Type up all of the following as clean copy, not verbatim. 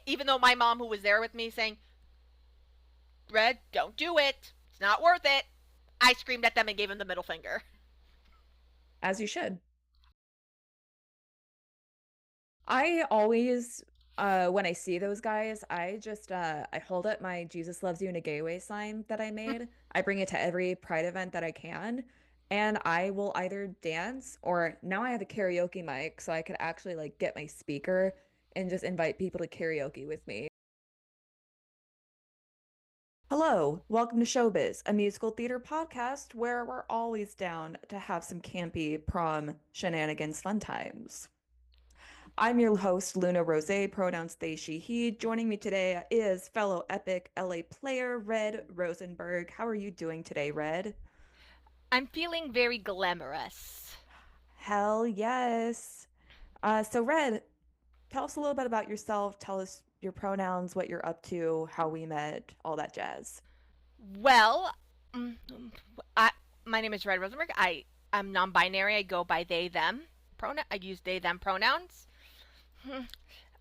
even though my mom, who was there with me, saying, Red, don't do it. It's not worth it. I screamed at them and gave them the middle finger. As you should. I always, when I see those guys, I hold up my Jesus loves you in a gay way sign that I made. I bring it to every pride event that I can, and I will either dance or now I have a karaoke mic, so I could actually like get my speaker and just invite people to karaoke with me. Hello, welcome to Showbiz, a musical theater podcast where we're always down to have some campy prom shenanigans fun times. I'm your host, Luna Rose, pronouns they, she, he. Joining me today is fellow epic LA player, Red Rosenberg. How are you doing today, Red? I'm feeling very glamorous. Hell yes. Red, tell us a little bit about yourself. Tell us your pronouns, what you're up to, how we met, all that jazz. Well, mm, I, my name is Red Rosenberg. I'm non-binary. I go by they them pronoun. I use they them pronouns.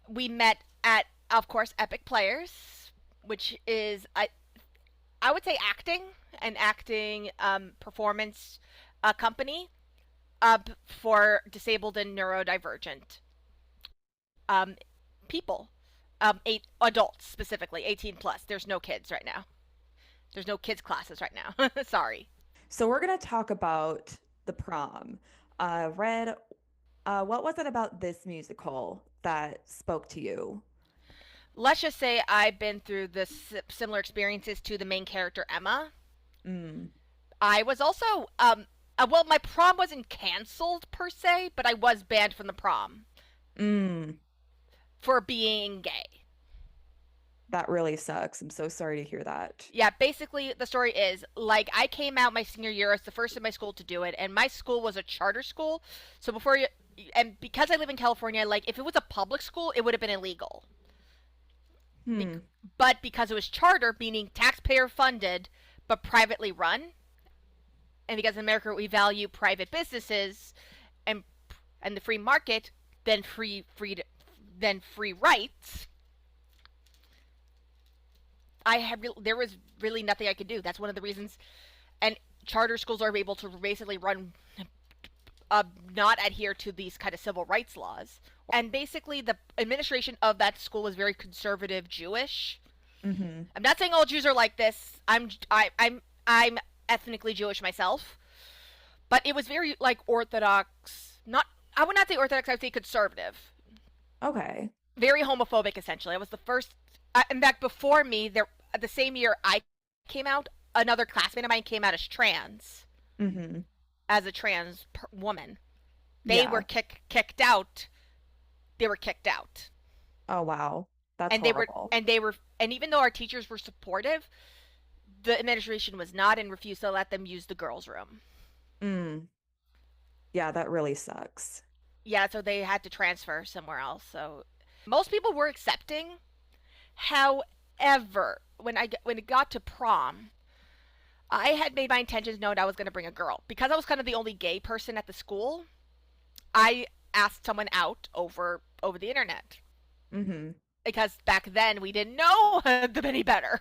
We met at, of course, Epic Players, which is I would say acting performance company for disabled and neurodivergent um, people, eight adults specifically, 18 plus. There's no kids right now. There's no kids classes right now. Sorry. So we're gonna talk about the prom. Red, what was it about this musical that spoke to you? Let's just say I've been through the similar experiences to the main character Emma. Mm, I was also well, my prom wasn't canceled per se, but I was banned from the prom mm, for being gay. that really sucks. I'm so sorry to hear that. Yeah, basically the story is like I came out my senior year as the first in my school to do it, and my school was a charter school. So before you, and because I live in California, like if it was a public school, it would have been illegal. Be- Hmm. but because it was charter, meaning taxpayer funded but privately run, and because in America we value private businesses and the free market, then free rights. There was really nothing I could do. That's one of the reasons, and charter schools are able to basically run not adhere to these kind of civil rights laws. And basically, the administration of that school was very conservative Jewish. Hmm. I'm not saying all Jews are like this. I'm ethnically Jewish myself, but it was very like Orthodox. Not I would not say Orthodox. I would say conservative. Okay. Very homophobic. Essentially, I was the first. In fact, before me, there the same year I came out, another classmate of mine came out Hmm. as a trans woman. They were Yeah. kicked out. They were kicked out, Oh, wow. That's and they were horrible. and they were and even though our teachers were supportive, the administration was not and refused to let them use the girls' room. Mm. Yeah, that really sucks. Yeah, so they had to transfer somewhere else. So most people were accepting. However, when it got to prom, I had made my intentions known I was going to bring a girl because I was kind of the only gay person at the school. I asked someone out over the internet Hmm. because back then we didn't know them any better.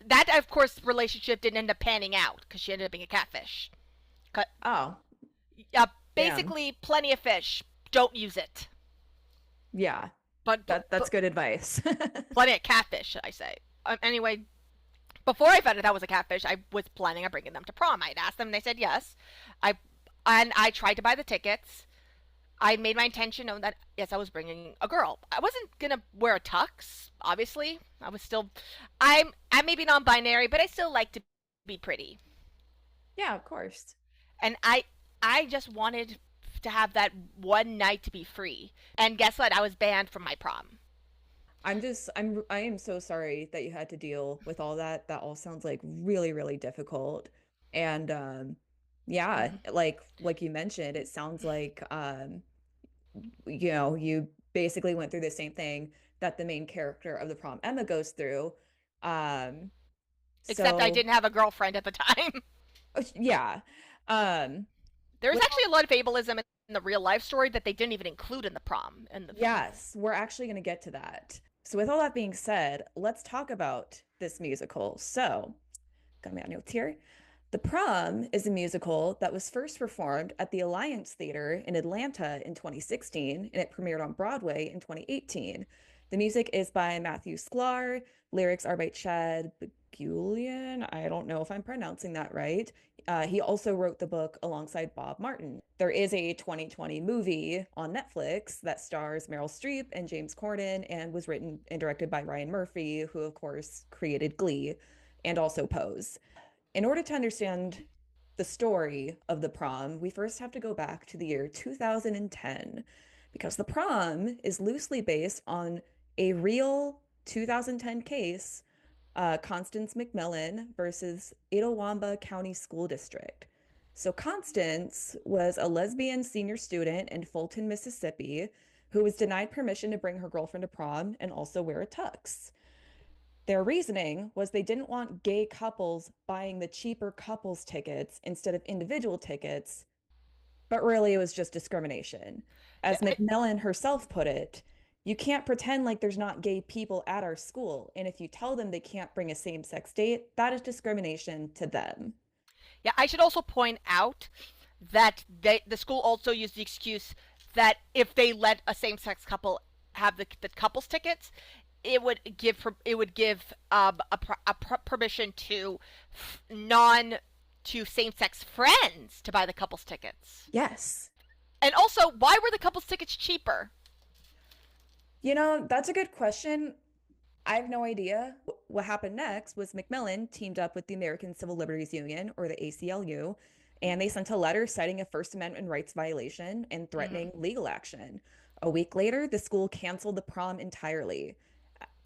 That of course relationship didn't end up panning out because she ended up being a catfish. Oh, Uh, damn. Basically, plenty of fish. Don't use it. Yeah, But that's good advice. plenty of catfish, should I say? Anyway, before I found out that was a catfish, I was planning on bringing them to prom. I'd asked them, and they said yes. I I tried to buy the tickets. I made my intention known that yes, I was bringing a girl. I wasn't gonna wear a tux. Obviously, I was still. I'm maybe non-binary, but I still like to be pretty, Yeah, of course. and I just wanted to have that one night to be free. And guess what? I was banned from my prom. I am so sorry that you had to deal with all that. That all sounds like really, really difficult. And yeah, Mhm. like you mentioned, it sounds like you basically went through the same thing that the main character of the prom, Emma, goes through. Um, Except I so didn't have a girlfriend at the time. yeah. Um, There's with actually a lot of ableism the real life story that they didn't even include in the prom. Yes, we're actually going to get to that. So, with all that being said, let's talk about this musical. So, got my notes here. The Prom is a musical that was first performed at the Alliance Theater in Atlanta in 2016, and it premiered on Broadway in 2018. The music is by Matthew Sklar, lyrics are by Chad Begulian. I don't know if I'm pronouncing that right. He also wrote the book alongside Bob Martin. There is a 2020 movie on Netflix that stars Meryl Streep and James Corden and was written and directed by Ryan Murphy, who, of course, created Glee and also Pose. In order to understand the story of the prom, we first have to go back to the year 2010 because the prom is loosely based on a real 2010 case, Constance McMillan versus Itawamba County School District. So Constance was a lesbian senior student in Fulton, Mississippi, who was denied permission to bring her girlfriend to prom and also wear a tux. Their reasoning was they didn't want gay couples buying the cheaper couples tickets instead of individual tickets, but really it was just discrimination. Yeah, As McMillan herself put it, you can't pretend like there's not gay people at our school. And if you tell them they can't bring a same sex date, that is discrimination to them. yeah. I should also point out that the school also used the excuse that if they let a same-sex couple have the couples tickets, it would give permission to non to same-sex friends to buy the couples tickets. Yes. And also, why were the couples tickets cheaper? That's a good question. I have no idea. What happened next was McMillan teamed up with the American Civil Liberties Union, or the ACLU, and they sent a letter citing a First Amendment rights violation and threatening legal action. A week later, the school canceled the prom entirely.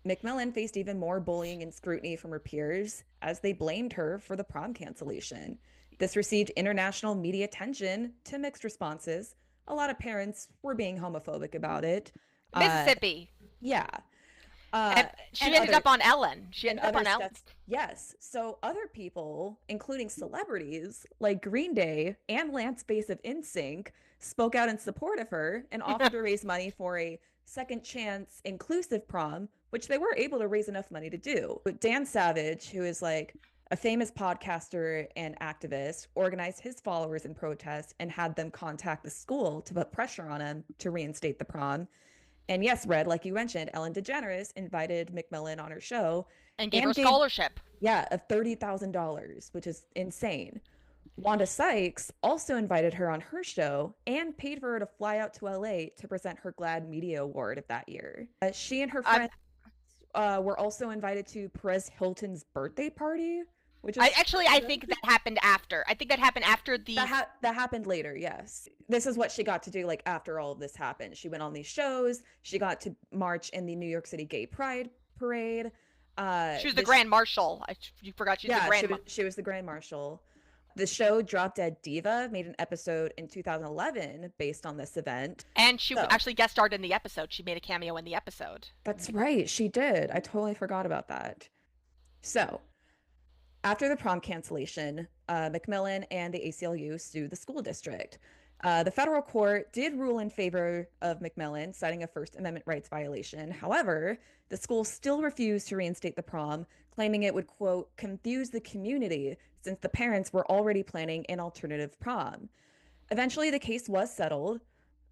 McMillan faced even more bullying and scrutiny from her peers as they blamed her for the prom cancellation. This received international media attention to mixed responses. A lot of parents were being homophobic about it. Uh, Mississippi. yeah. And she And ended other up on Ellen. She and ended up other on Ellen. stuff. Yes. So other people, including celebrities like Green Day and Lance Bass of NSYNC, spoke out in support of her and offered to raise money for a second chance inclusive prom, which they were able to raise enough money to do. But Dan Savage, who is like a famous podcaster and activist, organized his followers in protest and had them contact the school to put pressure on him to reinstate the prom. And yes, Red, like you mentioned, Ellen DeGeneres invited McMillan on her show And gave her a and gave, scholarship. yeah, of $30,000, which is insane. Wanda Sykes also invited her on her show and paid for her to fly out to LA to present her GLAAD Media Award of that year. She and her I, friends were also invited to Perez Hilton's birthday party, which I is actually I think that happened after. I think that happened after the. that happened later. Yes, this is what she got to do. Like after all of this happened, she went on these shows. She got to march in the New York City Gay Pride Parade. She was the Grand Marshal. You forgot she's the Yeah, Grand. she was the Grand Marshal. The show Drop Dead Diva made an episode in 2011 based on this event. And she So actually guest starred in the episode. She made a cameo in the episode. that's right, she did. I totally forgot about that. So after the prom cancellation, McMillan and the ACLU sued the school district. The federal court did rule in favor of McMillan, citing a First Amendment rights violation. However, the school still refused to reinstate the prom, claiming it would, quote, confuse the community since the parents were already planning an alternative prom. Eventually, the case was settled.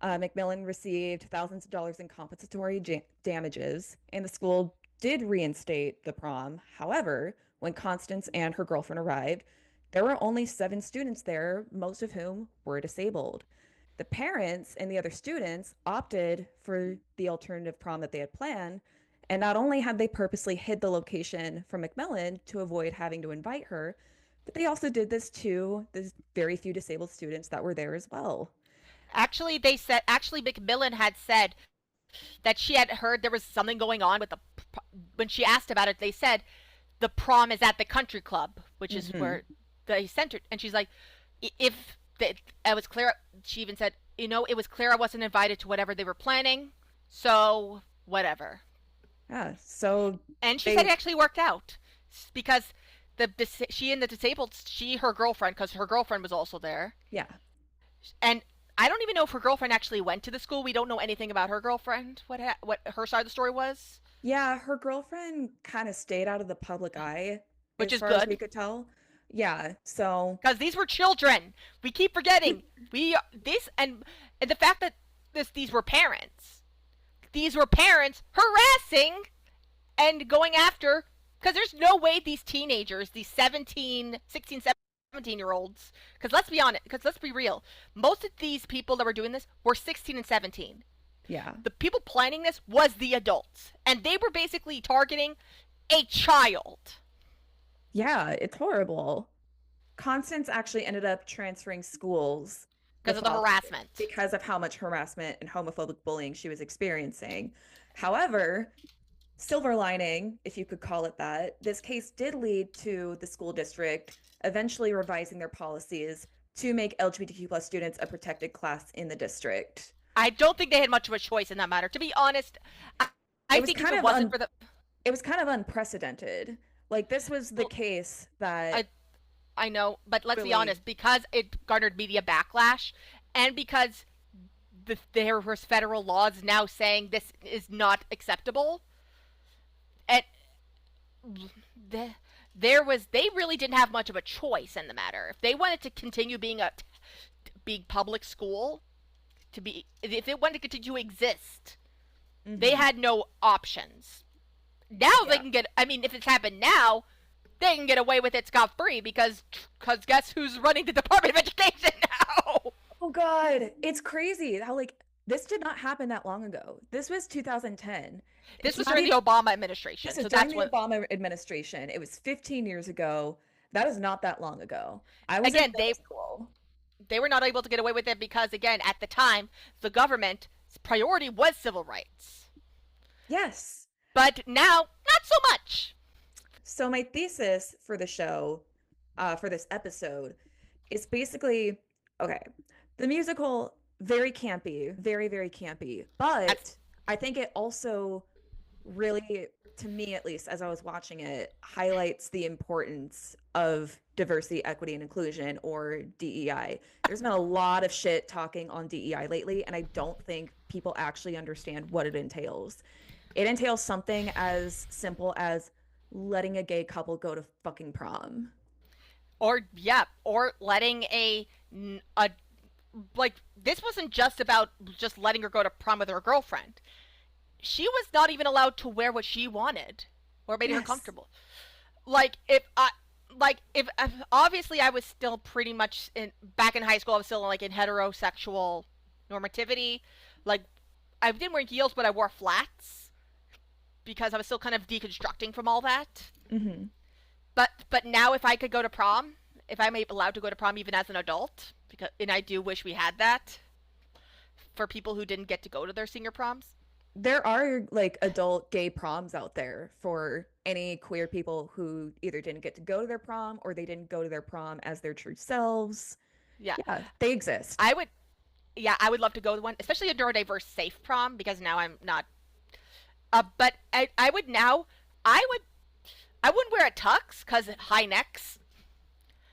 McMillan received thousands of dollars in compensatory damages, and the school did reinstate the prom. However, when Constance and her girlfriend arrived, there were only 7 students there, most of whom were disabled. The parents and the other students opted for the alternative prom that they had planned, and not only had they purposely hid the location from McMillan to avoid having to invite her, but they also did this to the very few disabled students that were there as well. Actually, McMillan had said that she had heard there was something going on with the. When she asked about it, they said the prom is at the country club, which is Mm-hmm. where they centered. And she's like, if I was clear, she even said, it was clear I wasn't invited to whatever they were planning, so whatever. Yeah, so And she said they, it actually worked out because she and the disabled, her girlfriend, because her girlfriend was also there, yeah, and I don't even know if her girlfriend actually went to the school. We don't know anything about her girlfriend. What her side of the story was, Yeah, her girlfriend kind of stayed out of the public eye which as is far as we good could tell. Yeah, so because these were children. We keep forgetting. And the fact that these were parents. These were parents harassing and going after, because there's no way these teenagers, these 17, 16, 17 year olds, because let's be honest, because let's be real, most of these people that were doing this were 16 and 17. yeah. The people planning this was the adults, and they were basically targeting a child Yeah, it's horrible. Constance actually ended up transferring schools the because of the following year harassment. because of how much harassment and homophobic bullying she was experiencing. However, silver lining, if you could call it that, this case did lead to the school district eventually revising their policies to make LGBTQ plus students a protected class in the district. I don't think they had much of a choice in that matter. To be honest, I, It I was think if kind it of wasn't for the, it was kind of unprecedented. Like this was the well, case that I I know, but let's be really, honest, because it garnered media backlash, and because there was federal laws now saying this is not acceptable, and the, they really didn't have much of a choice in the matter. If they wanted to continue being a big public school, to be if it wanted to continue to exist, they mhm, had no options. Now they yeah. can get. I mean, if it's happened now, they can get away with it scot free because guess who's running the Department of Education now? Oh God, it's crazy how like this did not happen that long ago. This was 2010. This It's was not during the even, Obama this administration, is so during that's the when. Obama administration. It was 15 years ago. That is not that long ago. I was in Again, middle school. they were not able to get away with it because again, at the time, the government's priority was civil rights. Yes. But now, not so much. So my thesis for the show, for this episode, is basically okay. The musical, very campy, very, very campy. That's But I think it also really, to me at least, as I was watching it, highlights the importance of diversity, equity, and inclusion, or DEI. There's been a lot of shit talking on DEI lately, and I don't think people actually understand what it entails. It entails something as simple as letting a gay couple go to fucking prom. or yeah, or letting a like this wasn't just about just letting her go to prom with her girlfriend. She was not even allowed to wear what she wanted or made her Yes. comfortable. Like if obviously I was still pretty much in back in high school. I was still like in heterosexual normativity. Like I didn't wear heels, but I wore flats because I was still kind of deconstructing from all that. Hmm. But now if I could go to prom, if I'm allowed to go to prom even as an adult, because and I do wish we had that for people who didn't get to go to their senior proms. There are like adult gay proms out there for any queer people who either didn't get to go to their prom or they didn't go to their prom as their true selves. Yeah, Yeah, they exist. I would. Yeah, I would love to go to one, especially a neurodiverse safe prom because now I'm not. But I would now. I would. I wouldn't wear a tux because high necks,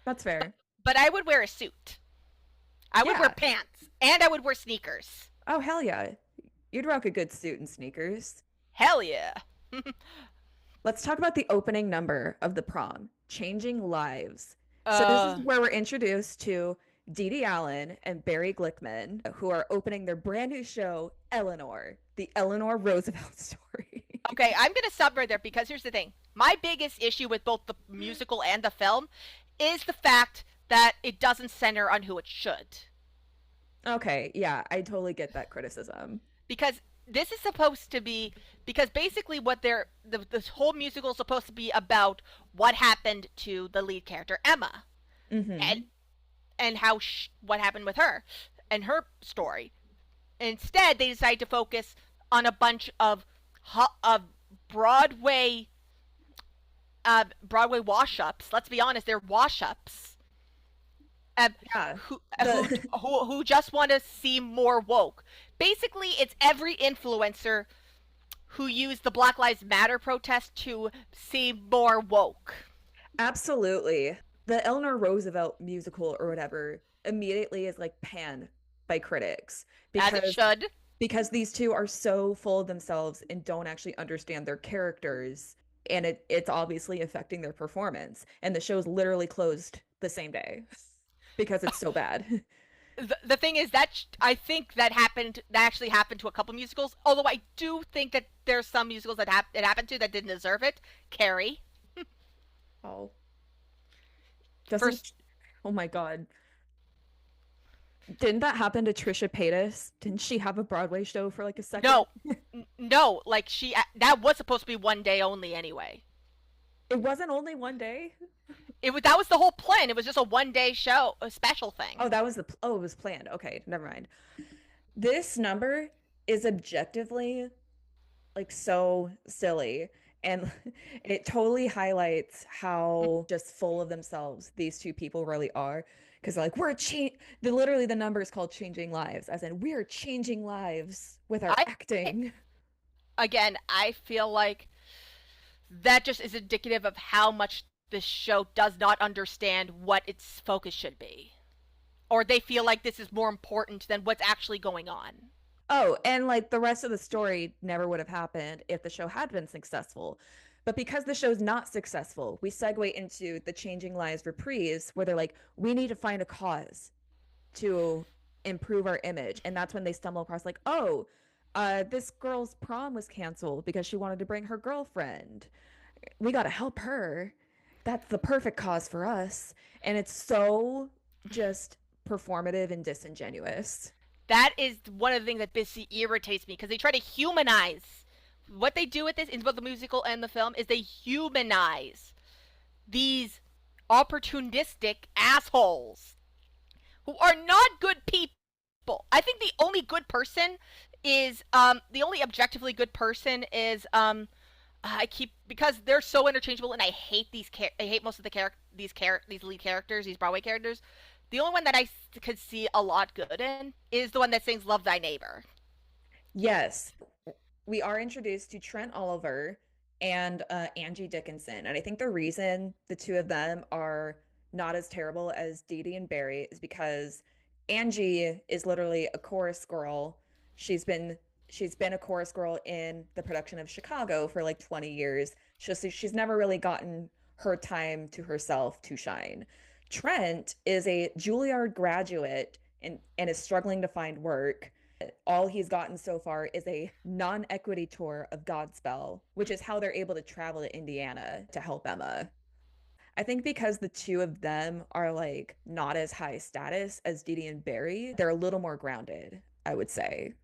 That's fair. but I would wear a suit. I would wear Yeah. pants and I would wear sneakers. Oh, hell yeah. You'd rock a good suit and sneakers. Hell yeah. Let's talk about the opening number of the prom, Changing Lives. So this is uh, where we're introduced to Dee Dee Allen and Barry Glickman, who are opening their brand new show, Eleanor, the Eleanor Roosevelt story. okay, I'm gonna stop right there because here's the thing. My biggest issue with both the musical and the film is the fact that it doesn't center on who it should. Okay, yeah, I totally get that criticism. Because this is supposed to be because basically what this whole musical is supposed to be about what happened to the lead character Emma Hmm. and how what happened with her and her story. Instead, they decided to focus on a bunch of Broadway Broadway wash-ups. Let's be honest, they're wash-ups. Yeah, Who, who the who just want to seem more woke. Basically, it's every influencer who used the Black Lives Matter protest to seem more woke. absolutely the Eleanor Roosevelt musical or whatever immediately is like pan by critics As it because should. these two are so full of themselves and don't actually understand their characters, and it's obviously affecting their performance. And the show's literally closed the same day because it's so bad. The thing is that I think that actually happened to a couple musicals. Although I do think that there's some musicals that it happened to that didn't deserve it. Carrie, Oh, doesn't first, oh my God. Didn't that happen to Trisha Paytas? Didn't she have a Broadway show for like a second? no, no, like that was supposed to be one day only anyway. It wasn't only one day. That was the whole plan. It was just a 1 day show, a special thing. Oh, that was it was planned. Okay, never mind. This number is objectively like so silly, and it totally highlights how just full of themselves these two people really are. Because like literally the number is called changing lives, as in we're changing lives with our I acting. again, I feel like that just is indicative of how much this show does not understand what its focus should be, or they feel like this is more important than what's actually going on. Oh, and like the rest of the story never would have happened if the show had been successful. But because the show's not successful, we segue into the Changing Lives reprise where they're like, we need to find a cause to improve our image. And that's when they stumble across, like, oh, this girl's prom was canceled because she wanted to bring her girlfriend. We got to help her. That's the perfect cause for us. And it's so just performative and disingenuous. That is one of the things that busy irritates me because they try to humanize. What they do with this in both the musical and the film is they humanize these opportunistic assholes who are not good people. I think the only good person is the only objectively good person is I keep because they're so interchangeable and I hate I hate most of these lead characters, these Broadway characters. The only one that could see a lot good in is the one that sings "Love Thy Neighbor." Yes, we are introduced to Trent Oliver and Angie Dickinson. And I think the reason the two of them are not as terrible as Dee Dee and Barry is because Angie is literally a chorus girl. She's been she's been a chorus girl in the production of Chicago for like 20 years. She's never really gotten her time to herself to shine. Trent is a Juilliard graduate and is struggling to find work. All he's gotten so far is a non-equity tour of Godspell, which is how they're able to travel to Indiana to help Emma. I think because the two of them are like not as high status as Dee Dee and Barry, they're a little more grounded, I would say.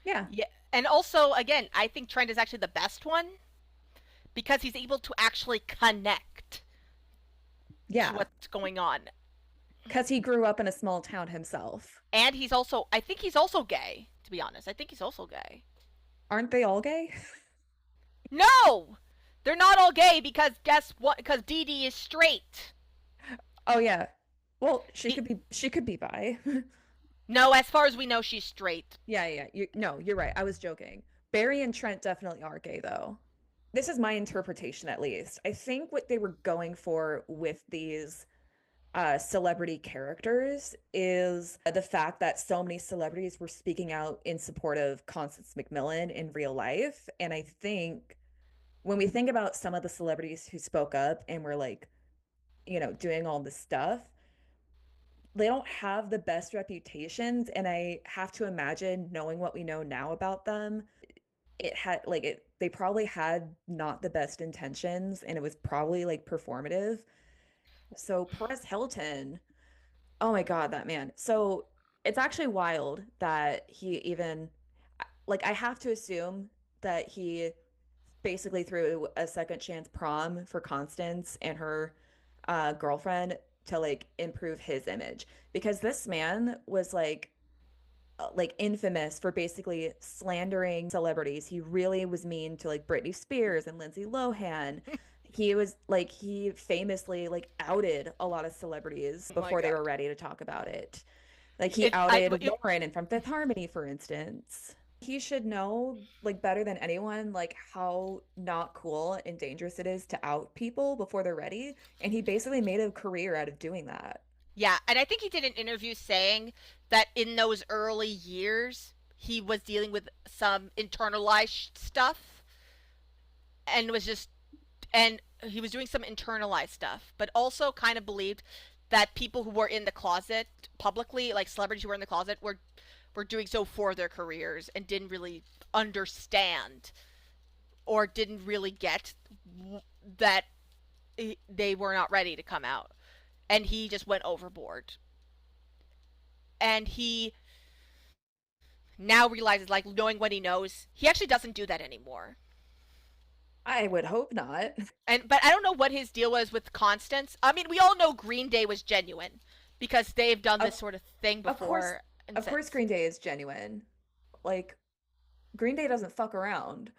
Yeah. Yeah, and also again, I think Trent is actually the best one because he's able to actually connect to Yeah. what's going on, Because he grew up in a small town himself. and I think he's also gay. To be honest, I think he's also gay. Aren't they all gay? No, they're not all gay because guess what? Because Dee Dee is straight. Oh yeah. Well, He, she could be bi. no, as far as we know, she's straight. Yeah, yeah. No, you're right. I was joking. Barry and Trent definitely are gay though. This is my interpretation at least. I think what they were going for with these celebrity characters is the fact that so many celebrities were speaking out in support of Constance McMillan in real life. And I think when we think about some of the celebrities who spoke up and were like, doing all this stuff, they don't have the best reputations. And I have to imagine, knowing what we know now about them, they probably had not the best intentions and it was probably like performative. So Perez Hilton, oh my God, that man. So it's actually wild that he even, like, I have to assume that he basically threw a second chance prom for Constance and her girlfriend to like improve his image because this man was like infamous for basically slandering celebrities. He really was mean to like Britney Spears and Lindsay Lohan. He famously like outed a lot of celebrities Oh my before they were god. ready to talk about it. Like he It, I, outed it, Lauren and from Fifth Harmony, for instance. He should know like better than anyone like how not cool and dangerous it is to out people before they're ready. And he basically made a career out of doing that. Yeah, and I think he did an interview saying that in those early years he was dealing with some internalized stuff and was just and he was doing some internalized stuff, but also kind of believed that people who were in the closet publicly, like celebrities who were in the closet, were doing so for their careers and didn't really understand or didn't really get that they were not ready to come out, and he just went overboard. And he now realizes, like, knowing what he knows, he actually doesn't do that anymore. I would hope not. And but I don't know what his deal was with Constance. I mean, we all know Green Day was genuine because they've done this Of sort of thing of course, before and of course, since. Green Day is genuine. Like Green Day doesn't fuck around.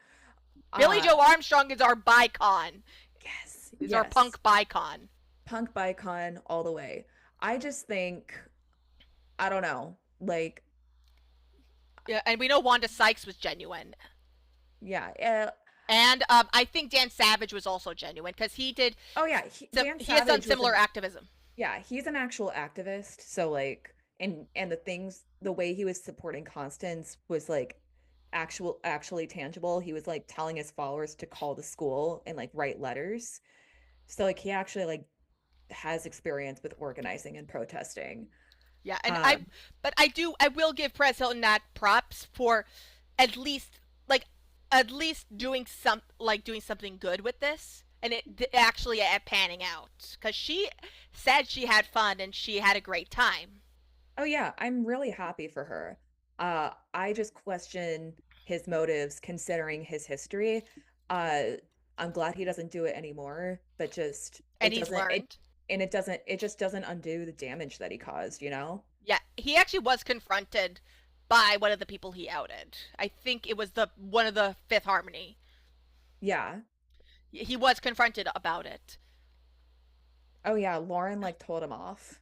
Billy Uh, Joe Armstrong is our bicon. yes, Is our yes. punk bicon. Punk bicon all the way. I just think, I don't know, like, Yeah, and we know Wanda Sykes was genuine. yeah. And I think Dan Savage was also genuine because he did. Oh yeah, Dan He has done Savage was similar an activism. yeah, he's an actual activist. So like, and the things, the way he was supporting Constance was like actually tangible. He was like telling his followers to call the school and like write letters. So like he actually like has experience with organizing and protesting. Yeah, and Um, I will give Perez Hilton that props for at least like at least doing something good with this, and it actually panning out because she said she had fun and she had a great time. oh yeah, I'm really happy for her. I just question his motives considering his history. Uh, I'm glad he doesn't do it anymore, but just And he's learned. it just doesn't undo the damage that he caused, you know? Yeah, he actually was confronted by one of the people he outed. I think it was the one of the Fifth Harmony. Yeah. He was confronted about it. Oh yeah, Lauren like told him off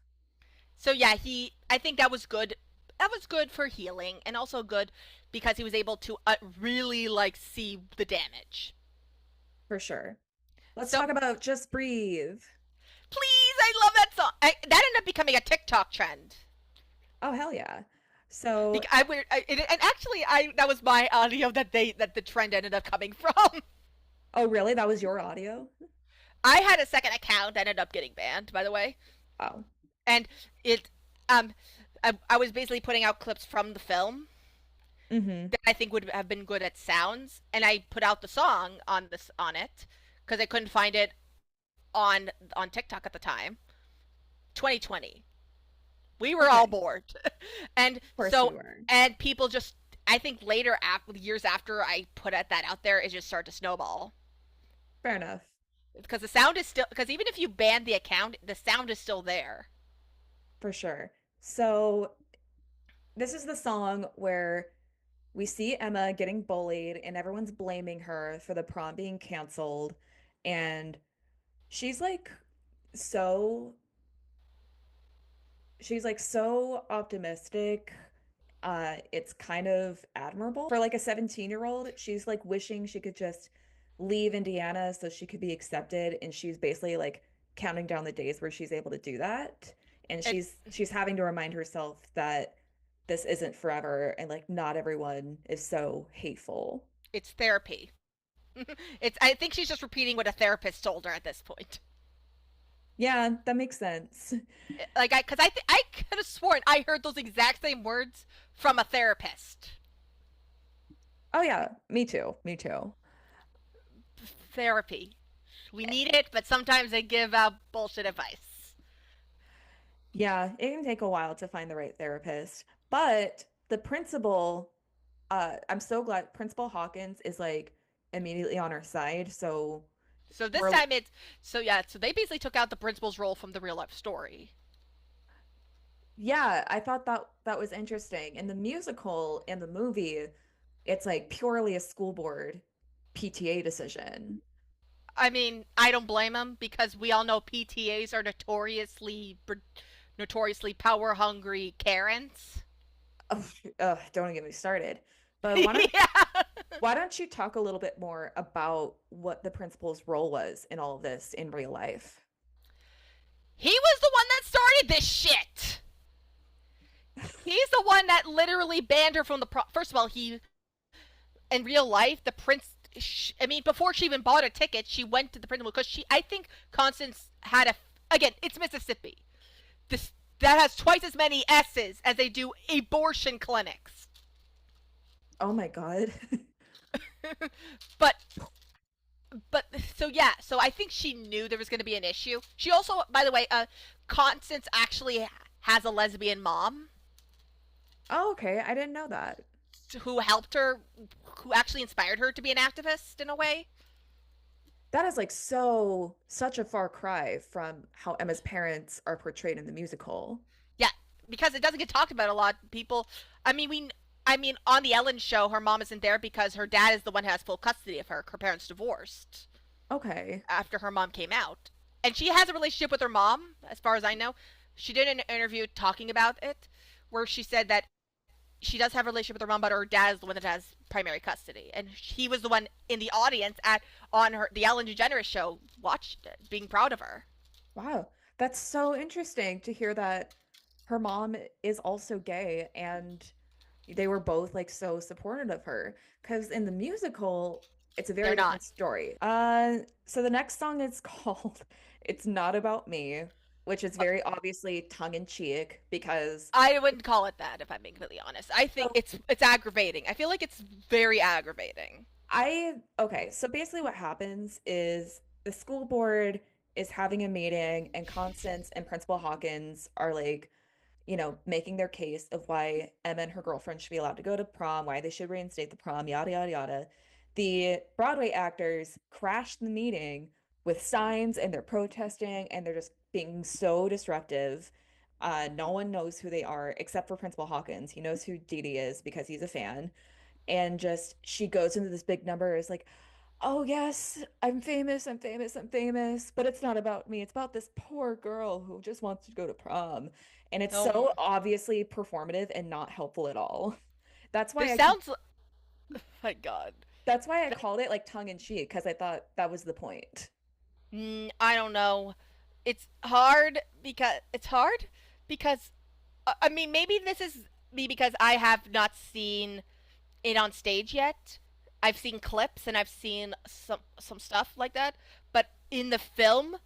So yeah, he I think that was good. That was good for healing and also good because he was able to really like see the damage. for sure. Let's So talk about Just Breathe. please, I love that song. That ended up becoming a TikTok trend. Oh hell yeah. So, And actually, I that was my audio that the trend ended up coming from. oh really? That was your audio? I had a second account that ended up getting banned, by the way, Oh. and it um I was basically putting out clips from the film Mm-hmm. that I think would have been good at sounds, and I put out the song on it because I couldn't find it on TikTok at the time. 2020, we were all Okay. bored, and Of course we so were. and people just I think later after years after I put that out there, it just started to snowball Fair enough. because the sound is still because even if you ban the account, the sound is still there. For sure. So this is the song where we see Emma getting bullied and everyone's blaming her for the prom being canceled. And she's like so she's like so optimistic. It's kind of admirable for like a 17-year-old. She's like wishing she could just leave Indiana so she could be accepted. And she's basically like counting down the days where she's able to do that. And It, she's having to remind herself that this isn't forever and like not everyone is so hateful. it's therapy. It's I think she's just repeating what a therapist told her at this point. Yeah, that makes sense. Like I could have sworn I heard those exact same words from a therapist. Oh yeah, me too. Me too. Therapy. We need it, but sometimes they give out bullshit advice. Yeah, it can take a while to find the right therapist, but the principal, I'm so glad Principal Hawkins is like immediately on our side. So So this we're, time it's so yeah. So they basically took out the principal's role from the real life story. yeah, I thought that was interesting. In the musical and the movie, it's like purely a school board PTA decision. I mean, I don't blame them because we all know PTAs are notoriously power hungry Karens. Oh, don't get me started. But Yeah. why don't you talk a little bit more about what the principal's role was in all of this in real life? He was the one that started this shit. He's the one that literally banned her from the first of all, he in real life, the prince. I mean, before she even bought a ticket, she went to the principal because I think Constance had a. Again, it's Mississippi. This that has twice as many S's as they do abortion clinics. Oh my God. but but so yeah, so I think she knew there was going to be an issue. She also, by the way, Constance actually has a lesbian mom Oh, okay. I didn't know that. who helped her, who actually inspired her to be an activist in a way. That is like such a far cry from how Emma's parents are portrayed in the musical. Yeah, because it doesn't get talked about a lot. People, I mean, I mean, on the Ellen show, her mom isn't there because her dad is the one who has full custody of her. Her parents divorced Okay. after her mom came out, and she has a relationship with her mom, as far as I know. She did an interview talking about it, where she said that she does have a relationship with her mom, but her dad is the one that has primary custody, and he was the one in the audience at on her the Ellen DeGeneres show, watched it, being proud of her. Wow. That's so interesting to hear that her mom is also gay and they were both like so supportive of her. Because in the musical, it's a very They're not. different story. So the next song is called It's Not About Me, which is very obviously tongue in cheek because I wouldn't call it that if I'm being completely honest. I think so it's aggravating. I feel like it's very aggravating. okay, so basically what happens is the school board is having a meeting and Constance and Principal Hawkins are like, making their case of why Emma and her girlfriend should be allowed to go to prom, why they should reinstate the prom, yada, yada, yada. The Broadway actors crashed the meeting with signs and they're protesting and they're just being so disruptive. No one knows who they are except for Principal Hawkins. He knows who Dee Dee is because he's a fan. And just she goes into this big number, is like, oh yes, I'm famous, I'm famous, I'm famous, but it's not about me. It's about this poor girl who just wants to go to prom. And it's Oh, so obviously performative and not helpful at all. That's why this I sounds. My God. that's why I called it like tongue in cheek, because I thought that was the point. I don't know. It's hard because I mean maybe this is me because I have not seen it on stage yet. I've seen clips and I've seen some stuff like that, but in the film,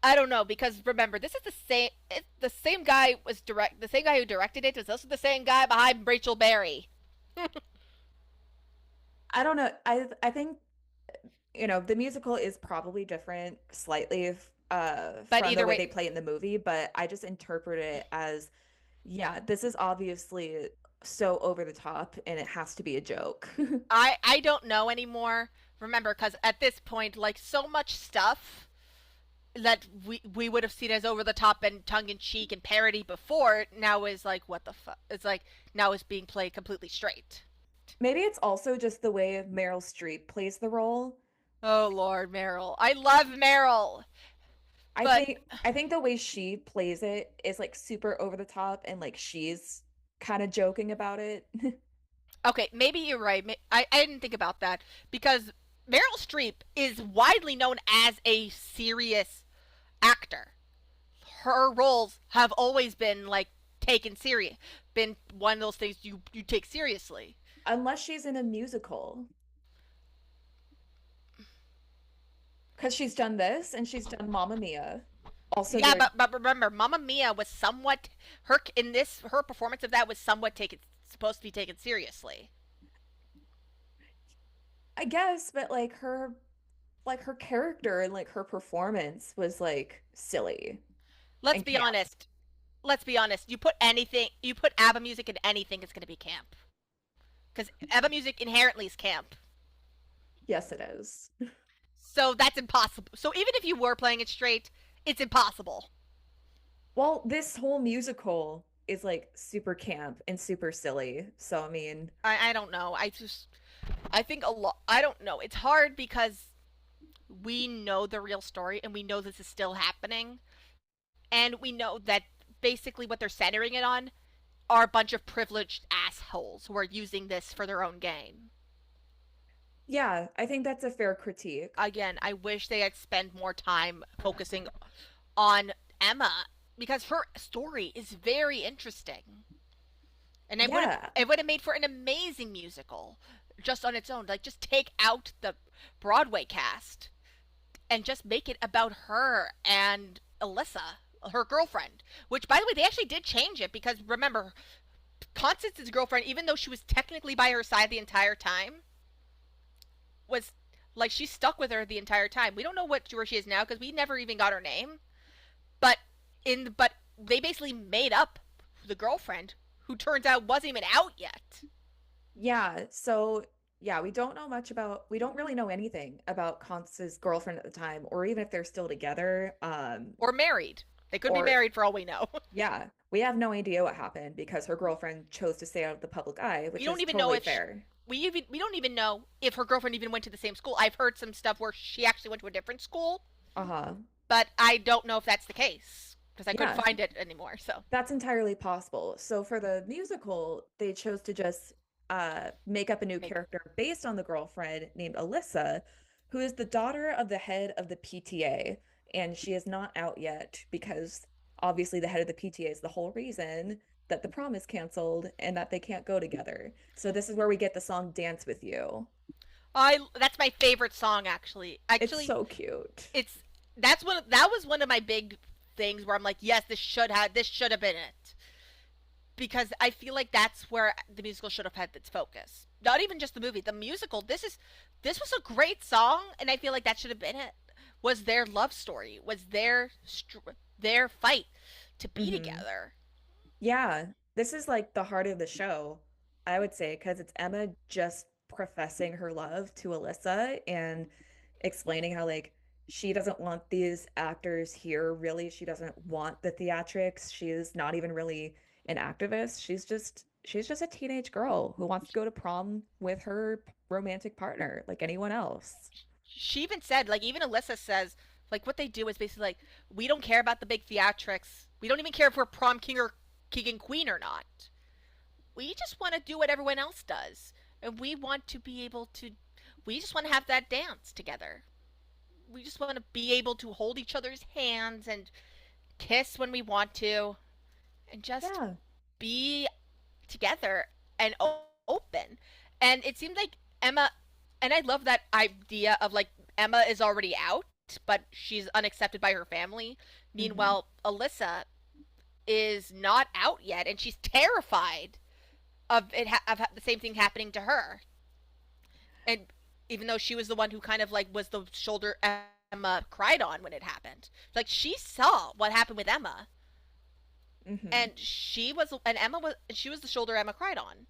I don't know because remember this is the same guy the same guy who directed it was also the same guy behind Rachel Berry. I don't know. I think the musical is probably different slightly But from the either way way, they play it in the movie, but I just interpret it as, yeah, this is obviously so over the top and it has to be a joke. I don't know anymore. Remember, because at this point, like so much stuff that we would have seen as over the top and tongue in cheek and parody before now is like what the fuck? It's like now is being played completely straight. Maybe it's also just the way Meryl Streep plays the role. Oh Lord, Meryl, I love Meryl, I but think I think the way she plays it is like super over the top and like she's kind of joking about it. okay, maybe you're right. I didn't think about that because Meryl Streep is widely known as a serious actor. Her roles have always been like taken serious, been one of those things you take seriously. Unless she's in a musical. Because she's done this and she's done Mamma Mia. Also Yeah, very, but remember, Mamma Mia was somewhat her performance of that was somewhat taken supposed to be taken seriously. I guess, but like her character and like her performance was like silly Let's and be camp. honest. Let's be honest. You put ABBA music in anything, it's gonna be camp. Because ABBA music inherently is camp. Yes, it is. So that's impossible. So even if you were playing it straight, it's impossible. Well, this whole musical is like super camp and super silly. So I mean, I don't know. I think a lot. I don't know. It's hard because we know the real story and we know this is still happening, and we know that basically what they're centering it on are a bunch of privileged assholes who are using this for their own gain. yeah, I think that's a fair critique. Again, I wish they had spent more time focusing on Emma because her story is very interesting. And Yeah. it would have made for an amazing musical just on its own. Like just take out the Broadway cast and just make it about her and Alyssa, her girlfriend. Which, by the way, they actually did change it because remember, Constance's girlfriend, even though she was technically by her side the entire time, was like she stuck with her the entire time. We don't know where she is now because we never even got her name. But but they basically made up the girlfriend who turns out wasn't even out yet Yeah. So, yeah, we don't really know anything about Constance's girlfriend at the time, or even if they're still together. or married. They could be Or, married for all we know. yeah, we have no idea what happened because her girlfriend chose to stay out of the public eye, We which don't is even know totally if fair. we don't even know if her girlfriend even went to the same school. I've heard some stuff where she actually went to a different school, Uh-huh. but I don't know if that's the case because I couldn't Yeah, find it anymore. So that's entirely possible. So for the musical, they chose to just make up a new make character based on the girlfriend named Alyssa, who is the daughter of the head of the PTA, and she is not out yet because obviously the head of the PTA is the whole reason that the prom is canceled and that they can't go together. So this is where we get the song Dance with You. I that's my favorite song actually. It's Actually, so cute. it's that was one of my big things where I'm like, yes, this should have been it because I feel like that's where the musical should have had its focus. Not even just the movie, the musical. This was a great song, and I feel like that should have been it. Was their love story? Was their fight to be Hmm. together? Yeah, this is like the heart of the show, I would say, because it's Emma just professing her love to Alyssa and explaining how, like, she doesn't want these actors here, really. She doesn't want the theatrics. She is not even really an activist. She's just a teenage girl who wants to go to prom with her romantic partner, like anyone else. She even said, like, even Alyssa says, like, what they do is basically like, we don't care about the big theatrics. We don't even care if we're prom king or king and queen or not. We just want to do what everyone else does. And we want to be able to, we just want to have that dance together. We just want to be able to hold each other's hands and kiss when we want to and just Yeah. be together and open. And it seemed like Emma, and I love that idea of like Emma is already out, but she's unaccepted by her family. Hmm. Meanwhile, Alyssa is not out yet, and she's terrified of of the same thing happening to her. And even though she was the one who kind of like was the shoulder Emma cried on when it happened, like she saw what happened with Emma, Hmm. and she was the shoulder Emma cried on.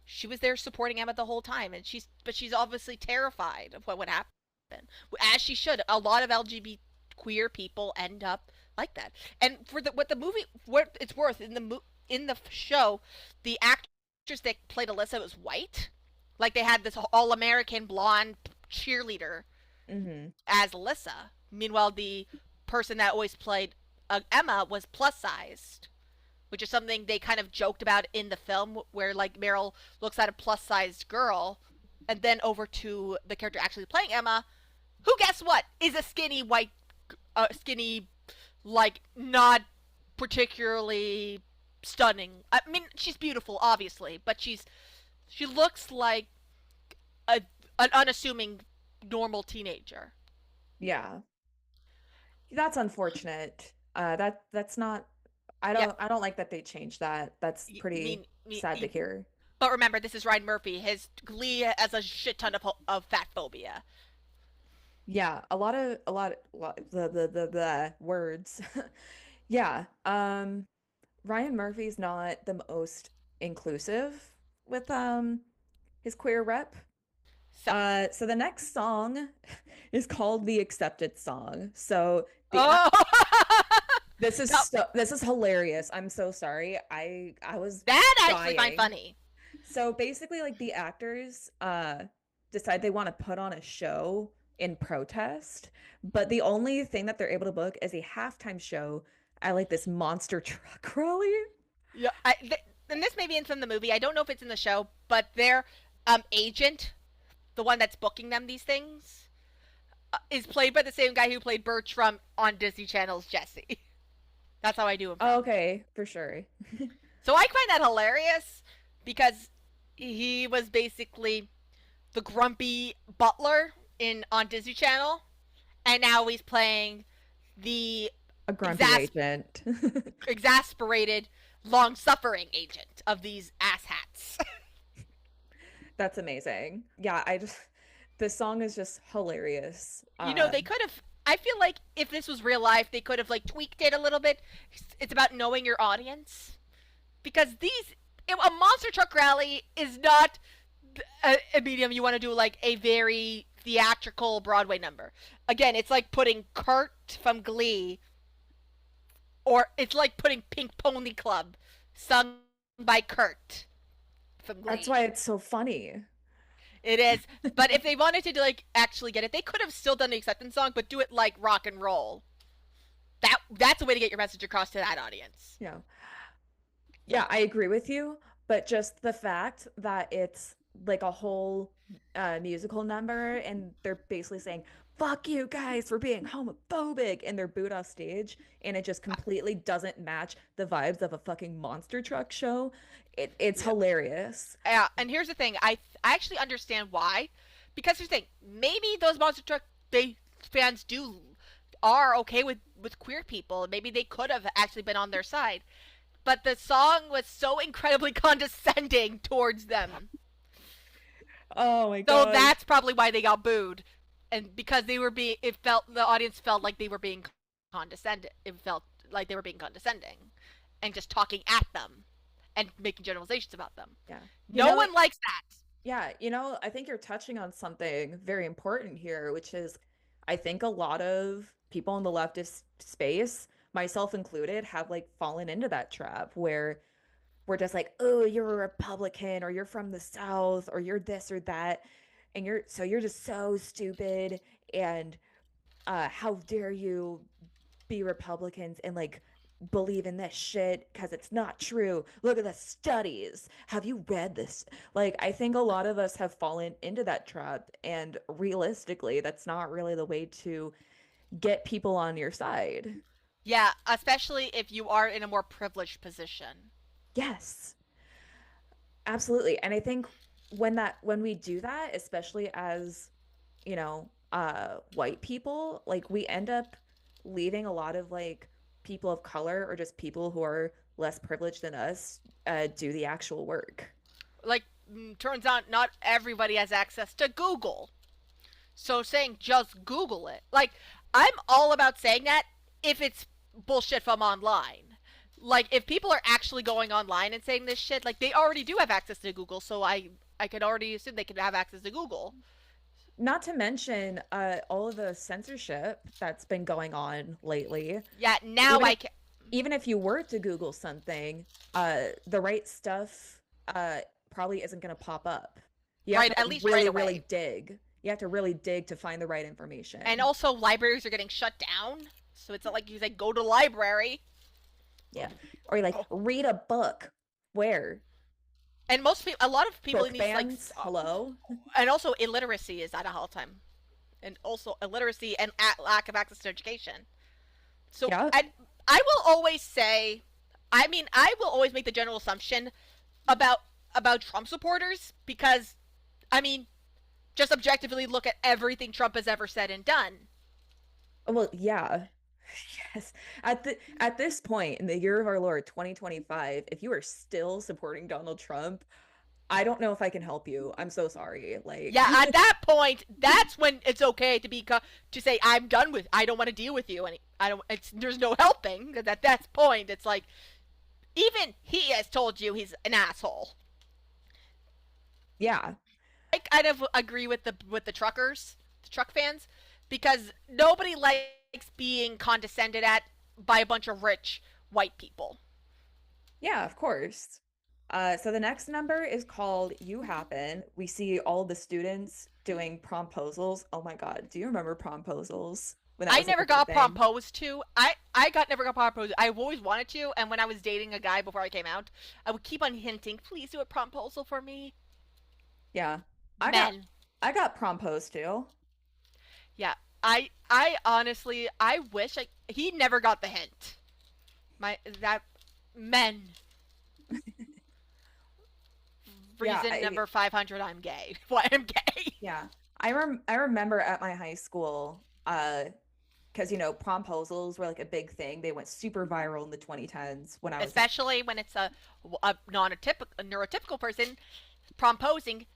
She was there supporting Emma the whole time, and she's obviously terrified of what would happen, as she should. A lot of LGBT queer people end up like that. And for the movie, what it's worth in the show, the actress that played Alyssa was white. Like they had this all American blonde cheerleader Hmm. as Alyssa. Meanwhile, the person that always played Emma was plus sized, which is something they kind of joked about in the film, where like Meryl looks at a plus sized girl, and then over to the character actually playing Emma, who guess what is a skinny white, skinny, like not particularly stunning. I mean, she's beautiful, obviously, but she looks like a an unassuming normal teenager. Yeah. That's unfortunate. That's not Yeah, I don't like that they changed that. That's pretty sad to hear. but remember, this is Ryan Murphy. His Glee has a shit ton of fat phobia. Yeah, a lot the words. Yeah. Ryan Murphy's not the most inclusive with his queer rep. So, So the next song is called The Accepted Song. So the oh, no, this is hilarious. I'm so sorry. I was that I actually find dying. funny. So basically, like the actors decide they want to put on a show in protest, but the only thing that they're able to book is a halftime show at like this monster truck rally. Yeah, and this may be in some of the movie. I don't know if it's in the show, but their agent, the one that's booking them these things, is played by the same guy who played Bertram on Disney Channel's Jesse. That's how I do in Oh, prom. okay, for sure. So I find that hilarious because he was basically the grumpy butler in on Disney Channel, and now he's playing the A grumpy exas- agent. exasperated, long-suffering agent of these asshats. That's amazing. Yeah, I just this song is just hilarious. You know, they could have. I feel like if this was real life, they could have like tweaked it a little bit. It's about knowing your audience because a monster truck rally is not a medium you want to do like a very theatrical Broadway number. Again, it's like putting Kurt from Glee, or it's like putting Pink Pony Club, sung by Kurt from That's Glee. why it's so funny. It is, but if they wanted to like actually get it, they could have still done the acceptance song, but do it like rock and roll. That's a way to get your message across to that audience. Yeah. Yeah, I agree with you, but just the fact that it's like a whole musical number and they're basically saying, fuck you guys for being homophobic, and they're booed off stage and it just completely doesn't match the vibes of a fucking monster truck show. It's Yep. hilarious. Yeah, and here's the thing. I actually understand why, because here's the thing. Maybe those monster truck they fans do are okay with queer people. Maybe they could have actually been on their side, but the song was so incredibly condescending towards them. Oh my So God. that's probably why they got booed, and because they were being, it felt the audience felt like they were being condescended. It felt like they were being condescending, and just talking at them, and making generalizations about them. Yeah. You No know, one likes that. yeah, I think you're touching on something very important here, which is I think a lot of people in the leftist space, myself included, have like fallen into that trap where we're just like, oh, you're a Republican or you're from the South or you're this or that. And you're just so stupid. And how dare you be Republicans and like believe in this shit because it's not true. Look at the studies. Have you read this? Like, I think a lot of us have fallen into that trap. And realistically, that's not really the way to get people on your side. Yeah, especially if you are in a more privileged position. Yes, absolutely. And I think when we do that, especially as, white people, like we end up leaving a lot of like people of color or just people who are less privileged than us do the actual work. Like, turns out not everybody has access to Google. So saying just Google it. Like, I'm all about saying that if it's bullshit from online. Like, if people are actually going online and saying this shit, like, they already do have access to Google, so I could already assume they could have access to Google. Not to mention all of the censorship that's been going on lately. Yeah, now Even if I can. even if you were to Google something, the right stuff probably isn't going to pop up. You have Right, to at like least right really, really away. dig. You have to really dig to find the right And information. also, libraries are getting shut down, so it's not like you say go to library. Yeah. Or like Oh. read a book. Where? And most people, a lot of people Book in these like, bans? Hello? and also illiteracy is at a all time, and also illiteracy and lack of access to education. So Yeah. I will always say, I mean, I will always make the general assumption about Trump supporters because, I mean, just objectively look at everything Trump has ever said and done. Well, yeah. Yes. At this point in the year of our Lord 2025, if you are still supporting Donald Trump, I don't know if I can help you. I'm so sorry. Like, Yeah, at that point, that's when it's okay to to say I'm done with. I don't want to deal with you, and I don't. It's there's no helping. Because at that point, it's like even he has told you he's an asshole. yeah. I kind of agree with the truckers, the truck fans, because nobody likes being condescended at by a bunch of rich white people. Yeah, of course. So the next number is called You Happen. We see all the students doing promposals. Oh my God, do you remember promposals when that I was like a never big got thing? proposed to. I got never got proposed. I've always wanted to, and when I was dating a guy before I came out, I would keep on hinting, "Please do a proposal for me." Yeah. I got Men, I got promposed too. yeah. I honestly I wish he never got the hint. My that men. Yeah, Reason number 500, I'm gay. Why I'm gay. yeah. I remember at my high school, because promposals were like a big thing. They went super viral in the 2010s when I was in. Especially when it's a non-typical a neurotypical person proposing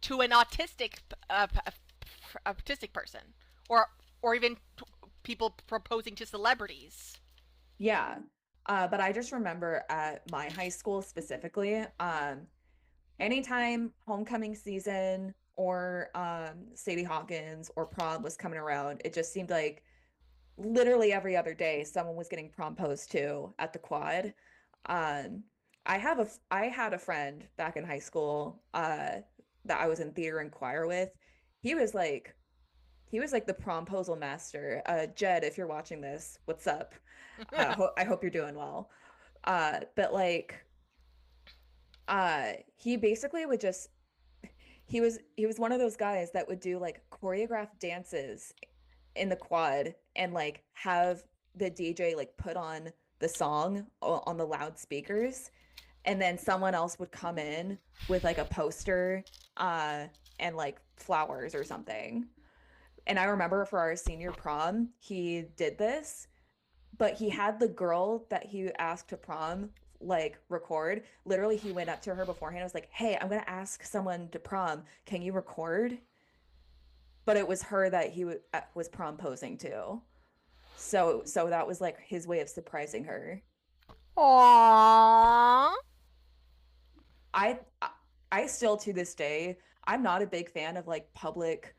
to an autistic person, or even people proposing to celebrities. Yeah. But I just remember at my high school specifically, anytime homecoming season or Sadie Hawkins or prom was coming around, it just seemed like literally every other day someone was getting proposed to at the quad. Um, I had a friend back in high school that I was in theater and choir with. He was like he was like the promposal master. Jed, if you're watching this, what's up? I hope you're doing well. But like he basically would just he was one of those guys that would do like choreographed dances in the quad and like have the DJ like put on the song on the loudspeakers, and then someone else would come in with like a poster and like flowers or something. And I remember for our senior prom he did this, but he had the girl that he asked to prom like record. Literally, he went up to her beforehand. I was like, "Hey, I'm gonna ask someone to prom. Can you record?" But it was her that he was prom posing to. So that was like his way of surprising her. Aww. I I still to this day, I'm not a big fan of like public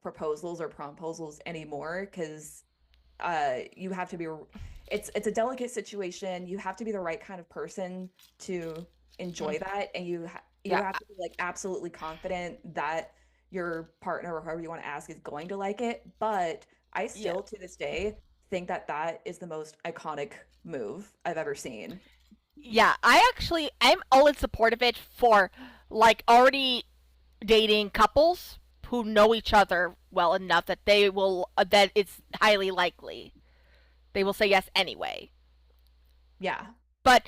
proposals or promposals anymore because you have to be it's a delicate situation. You have to be the right kind of person to enjoy that, and you Yeah, have to be like absolutely confident that your partner or whoever you want to ask is going to like it. But I yeah, still to this day think that that is the most iconic move I've ever seen. yeah. I'm all in support of it for like already dating couples who know each other well enough that they will that it's highly likely they will say yes anyway. Yeah. But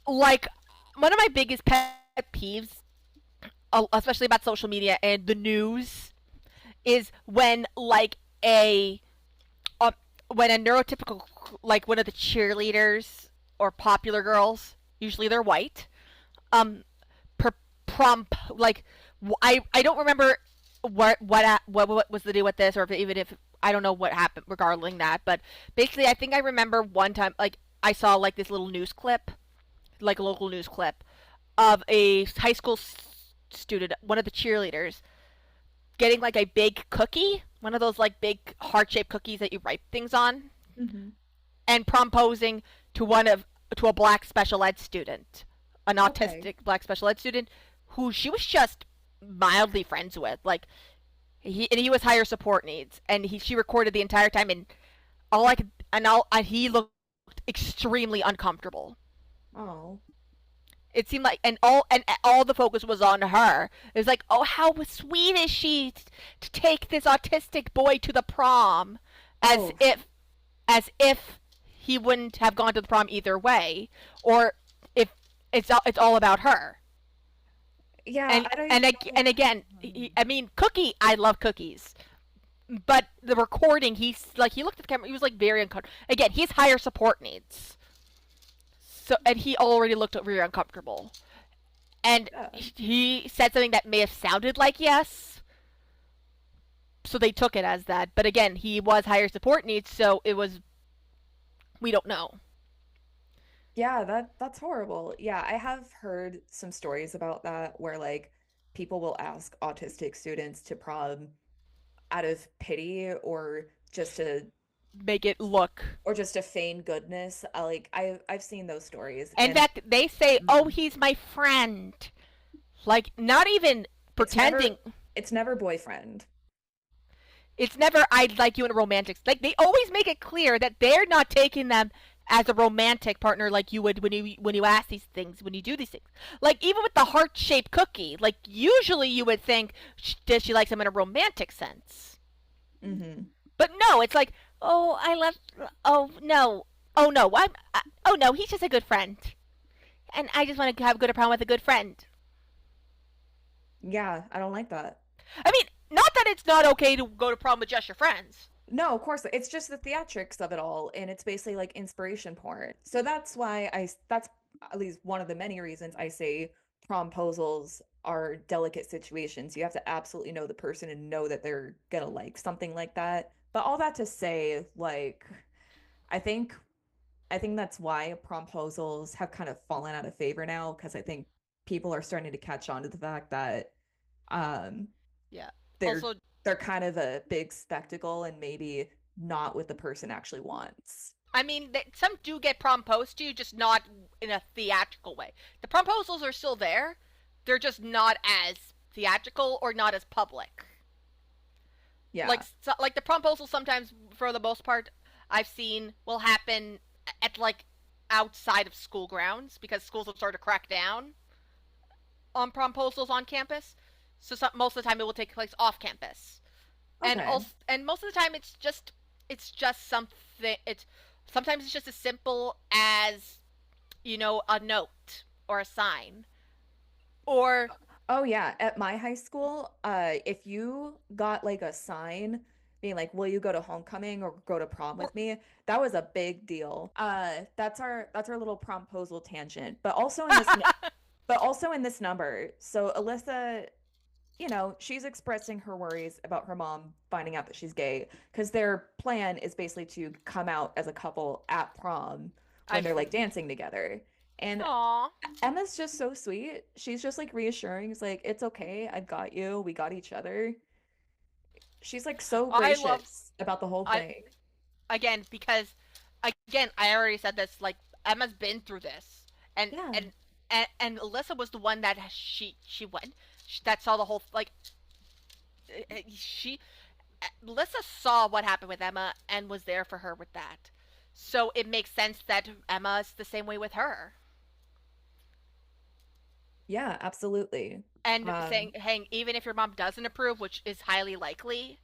like one of my biggest pet peeves, especially about social media and the news, is when like a when a neurotypical like one of the cheerleaders or popular girls, usually they're white, um, per prom like I don't remember what was the deal with this, or even if I don't know what happened regarding that, but basically I think I remember one time like I saw like this little news clip, like a local news clip of a high school student, one of the cheerleaders, getting like a big cookie, one of those like big heart shaped cookies that you write things on, Hmm. and proposing to one of to a black special ed student, an Okay. autistic black special ed student who she was just mildly friends with. Like he was higher support needs, and she recorded the entire time, and all I could and he looked extremely uncomfortable. Oh. It seemed like and all the focus was on her. It was like, oh, how sweet is she to take this autistic boy to the prom, as Oh. if as if he wouldn't have gone to the prom either way, or if it's all about her. Yeah, I And again, I mean, cookie. I love cookies, but the recording, he looked at the camera. He was like very uncomfortable. Again, he's higher support needs, so and he already looked very uncomfortable. And yeah. he said something that may have sounded like yes, so they took it as that. But again, he was higher support needs, so it was we don't know. Yeah, that's horrible. Yeah, I have heard some stories about that where like people will ask autistic students to prom out of pity Make it look. or just to feign goodness. Like I've seen those stories, In and fact, they say, "Oh, mhm, he's my friend." Like not even it's pretending. never boyfriend. It's never "I'd like you" in a romantic. Like they always make it clear that they're not taking them as a romantic partner like you would when you ask these things, when you do these things. Like even with the heart shaped cookie, like usually you would think, does she like him in a romantic sense? Hmm. But no, it's like, oh, I love. Oh no. Oh no, oh no, he's just a good friend, and I just want to have a good prom with a good friend. Yeah, I don't like that. I mean, not that it's not okay to go to prom with just your friends. No, of course, it's just the theatrics of it all, and it's basically like inspiration porn. So that's why that's at least one of the many reasons I say promposals are delicate situations. You have to absolutely know the person and know that they're gonna like something like that. But all that to say, like, I think I think that's why promposals have kind of fallen out of favor now, because I think people are starting to catch on to the fact that um Yeah. they're Also, they're kind of a big spectacle and maybe not what the person actually wants. I mean, some do get promposed to, just not in a theatrical way. The promposals are still there. They're just not as theatrical or not as public. Yeah. Like the promposal sometimes, for the most part, I've seen will happen at like outside of school grounds because schools have started to crack down on promposals on campus. So most of the time it will take place off campus, Okay. and most of the time it's just something. It's sometimes it's just as simple as a note or a sign or Oh yeah, at my high school, if you got like a sign being like, "Will you go to homecoming or go to prom or with me?" That was a big deal. That's our little promposal tangent. But also in this number. So Alyssa, she's expressing her worries about her mom finding out that she's gay because their plan is basically to come out as a couple at prom when I've they're like dancing together. And Aw. Emma's just so sweet. She's just like reassuring. It's like, it's okay. I've got you. We got each other. She's like so I love gracious about the whole I thing. again because again I already said this, like Emma's been through this, and Yeah. and Alyssa was the one that she went that saw the whole, like, she Alyssa saw what happened with Emma and was there for her with that. So it makes sense that Emma is the same way with her. Yeah, absolutely. And saying, Um, hey, even if your mom doesn't approve, which is highly likely,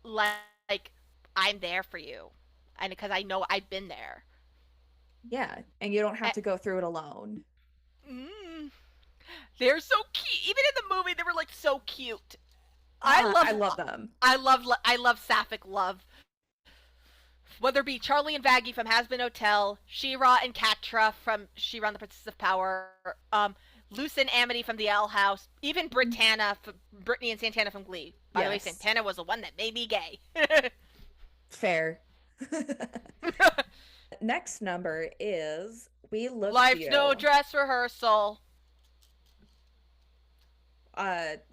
like, I'm there for you. And because I know I've been there. yeah. And you don't have And, to go through it alone. mm, they're so cute. Even in the movie, they were like so cute. I I love, love them. I love sapphic love. Whether it be Charlie and Vaggie from Has Been Hotel, She-Ra and Catra from She-Ra and the Princess of Power, Luce and Amity from the Owl House, even Brittany and Santana from Glee. By the way, Yes. Santana was the one that made me gay. Fair. Next number is We Look to Life's no You. dress rehearsal.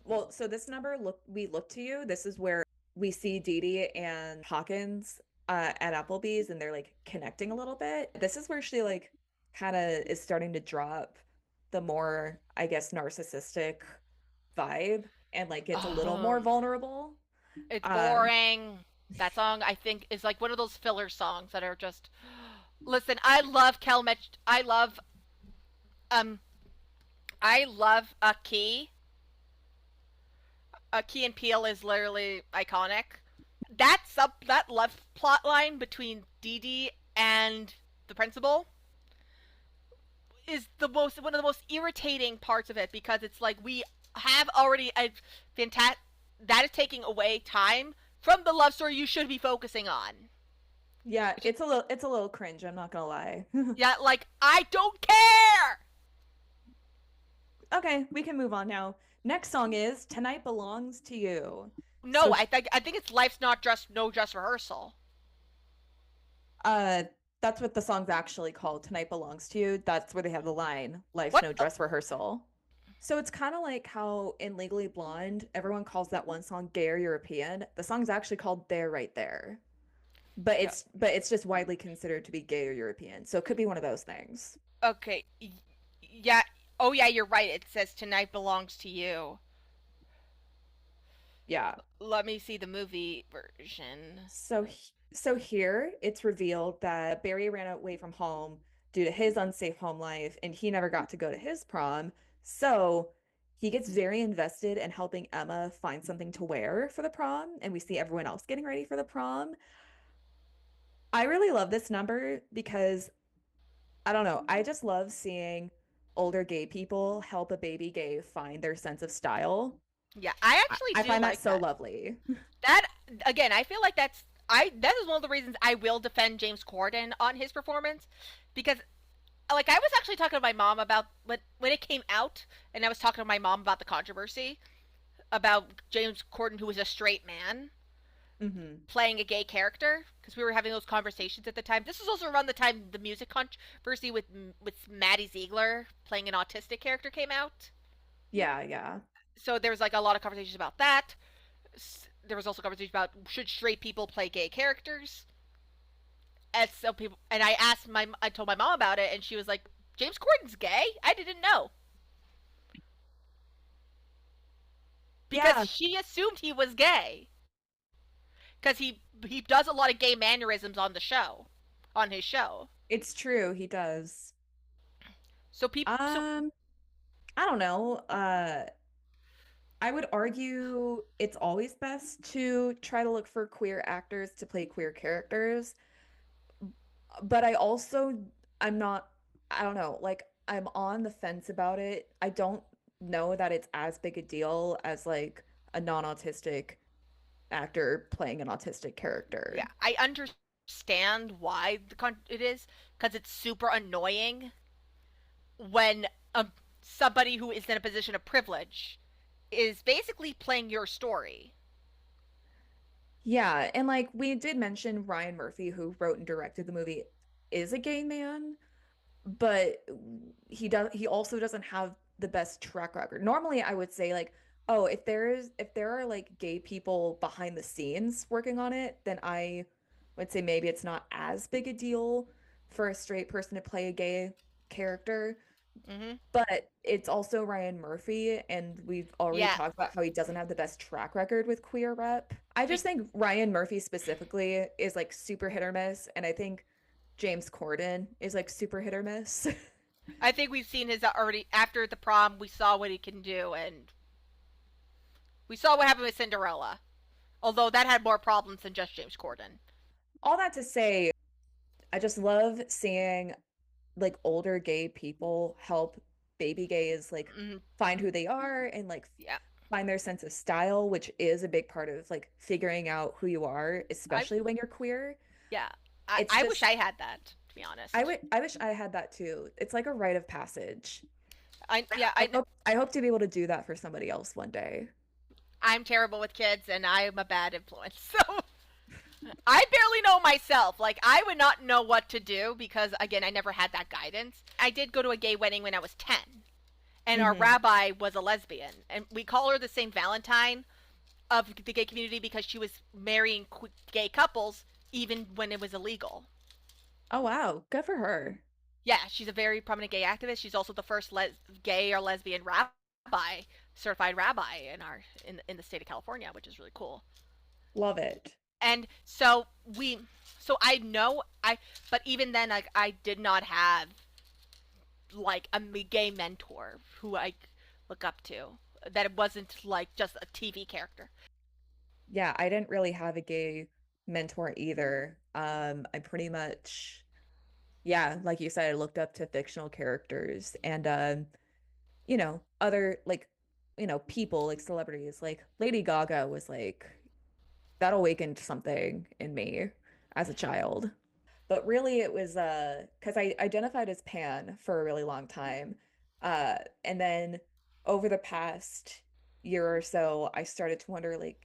Well, so this number, We Look to You. This is where we see Dee Dee and Hawkins at Applebee's and they're like connecting a little bit. This is where she like kind of is starting to drop the more, I guess, narcissistic vibe and like gets a little more Oh, vulnerable. it's Um, boring. That song, I think, is like one of those filler songs that are just. Listen, I love Kelmech. Um I love a key. A Key and Peele is literally iconic. That love plot line between Dee Dee and the principal is the most one of the most irritating parts of it because it's like we have already a fantastic that is taking away time from the love story you should be focusing on. yeah, it's a little cringe, I'm not gonna lie. Yeah, like I don't care. Okay, we can move on now. Next song is Tonight Belongs to You. No, So I think it's life's not just no dress rehearsal. Uh, that's what the song's actually called. Tonight Belongs to You. That's where they have the line, Life's What? no dress rehearsal. So it's kind of like how in Legally Blonde, everyone calls that one song Gay or European. The song's actually called There Right There. But Yeah. it's just widely considered to be gay or European. So it could be one of those things. Okay. Yeah. Oh yeah, you're right. It says tonight belongs to you. Yeah. Let me see the movie version. So here it's revealed that Barry ran away from home due to his unsafe home life, and he never got to go to his prom. So he gets very invested in helping Emma find something to wear for the prom, and we see everyone else getting ready for the prom. I really love this number because I don't know, I just love seeing older gay people help a baby gay find their sense of style. Yeah, I I, actually I do find that like so that. lovely. That again, I feel like that is one of the reasons I will defend James Corden on his performance, because like I was actually talking to my mom about when it came out, and I was talking to my mom about the controversy about James Corden, who was a straight man Hmm. playing a gay character, because we were having those conversations at the time. This was also around the time the music controversy with Maddie Ziegler playing an autistic character came out. Yeah, yeah. So there was like a lot of conversations about that. There was also conversation about should straight people play gay characters. And so people, and I told my mom about it, and she was like, "James Corden's gay? I didn't know," because Yeah, she assumed he was gay because he does a lot of gay mannerisms on the show, on his show. it's true, he does. So people, so Um, I don't know. I would argue it's always best to try to look for queer actors to play queer characters. But I'm not, I don't know, like I'm on the fence about it. I don't know that it's as big a deal as like a non-autistic actor playing an autistic yeah, character. I understand why it is, because it's super annoying when somebody who is in a position of privilege is basically playing your story. Yeah, and like we did mention Ryan Murphy, who wrote and directed the movie, is a gay man, but he also doesn't have the best track record. Normally, I would say like, oh, if there are like gay people behind the scenes working on it, then I would say maybe it's not as big a deal for a straight person to play a gay character. Mm-hmm. But it's also Ryan Murphy, and we've already Yeah, talked about how he doesn't have the best track record with queer rep. I just Be- think Ryan Murphy specifically is like super hit or miss, and I think James Corden is like super hit or miss. I think we've seen his already after the prom. We saw what he can do, and we saw what happened with Cinderella. Although that had more problems than just James Corden. All that to say, I just love seeing like older gay people help baby gays like Mm-hmm. find who they are and like Yeah, find their sense of style, which is a big part of like figuring out who you are, I especially when you're queer. yeah, I, It's I wish just I had that, to be honest. I wish I had that too. It's like a rite of passage. I yeah, I I hope to be able to do that for somebody else one day. I'm terrible with kids, and I'm a bad influence. So I barely know myself. Like I would not know what to do because again, I never had that guidance. I did go to a gay wedding when I was 10, and our Hmm. rabbi was a lesbian, and we call her the Saint Valentine of the gay community because she was marrying gay couples even when it was illegal. Oh wow, good for her. Yeah, she's a very prominent gay activist. She's also the first gay or lesbian rabbi, certified rabbi in the state of California, which is really cool. Love it. And so so I know but even then, like I did not have like a gay mentor who I look up to. That it wasn't like just a TV character. Yeah, I didn't really have a gay mentor either. I pretty much, yeah, like you said, I looked up to fictional characters and other like, people like celebrities. Like Lady Gaga was like that awakened something in me as a child. But really it was because I identified as pan for a really long time. And then over the past year or so, I started to wonder like,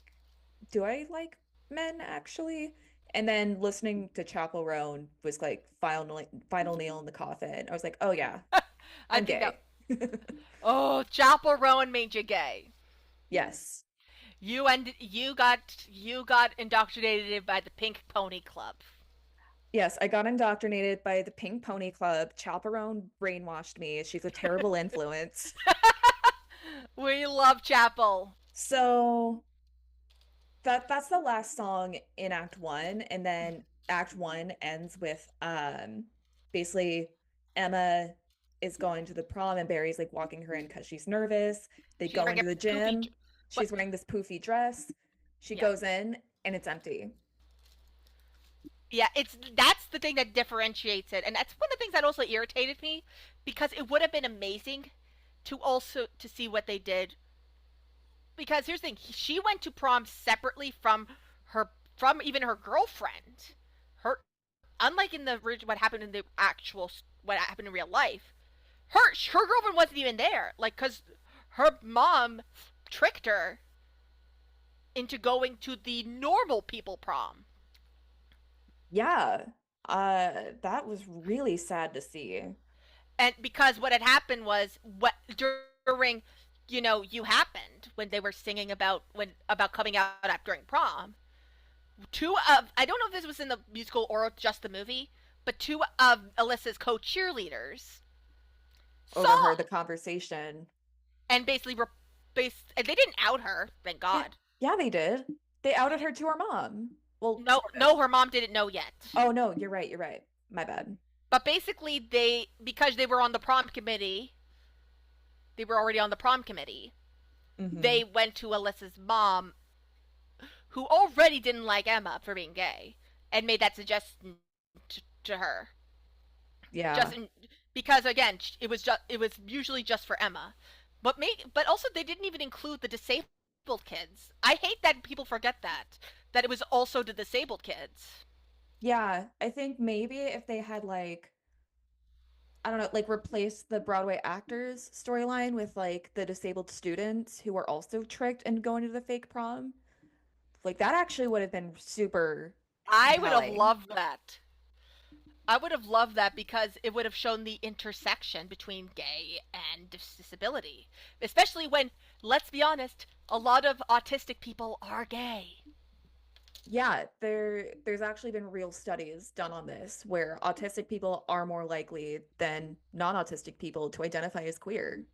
do I like men actually? And then listening to Chappell Roan was like final nail in the coffin. I was like, oh yeah, I I'm think that gay. Chapel Rowan made you gay. Yes. You got indoctrinated by the Pink Pony Club. Yes, I got indoctrinated by the Pink Pony Club. Chaperone brainwashed me. She's a terrible influence. We love Chapel. So that's the last song in Act One, and then Act One ends with basically Emma is going to the prom and Barry's like walking her in because she's nervous. They She's go wearing into a the poofy. gym. What? She's wearing this poofy dress. She Yeah, goes in and it's empty. Yeah, it's that's the thing that differentiates it, and that's one of the things that also irritated me because it would have been amazing to also to see what they did. Because here's the thing: she went to prom separately her from even her girlfriend. Her unlike in the what happened in the actual what happened in real life, her girlfriend wasn't even there. Like, cause her mom tricked her into going to the normal people prom. Yeah. That was really sad to see. And because what had happened was what during you happened when they were singing about coming out during prom, two of I don't know if this was in the musical or just the movie, but two of Alyssa's co-cheerleaders Overheard saw the conversation. and basically were and they didn't out her, thank Yeah, God. yeah, they did. They outed her to her mom. Well, No, sort of. no, her mom didn't know yet. Oh no, you're right, you're right. My bad. But basically, because they were on the prom committee, they were already on the prom committee. Mm-hmm. They went to Alyssa's mom, who already didn't like Emma for being gay, and made that suggestion to her. Just Yeah. in, because again, it was usually just for Emma, but also they didn't even include the disabled kids. I hate that people forget that it was also the disabled kids. Yeah, I think maybe if they had like I don't know, like replace the Broadway actors storyline with like the disabled students who were also tricked and going to the fake prom. Like that actually would have been super I would have compelling. loved that. I would have loved that because it would have shown the intersection between gay and disability. Especially when, let's be honest, a lot of autistic people are gay. Yeah, there's actually been real studies done on this where autistic people are more likely than non-autistic people to identify as queer.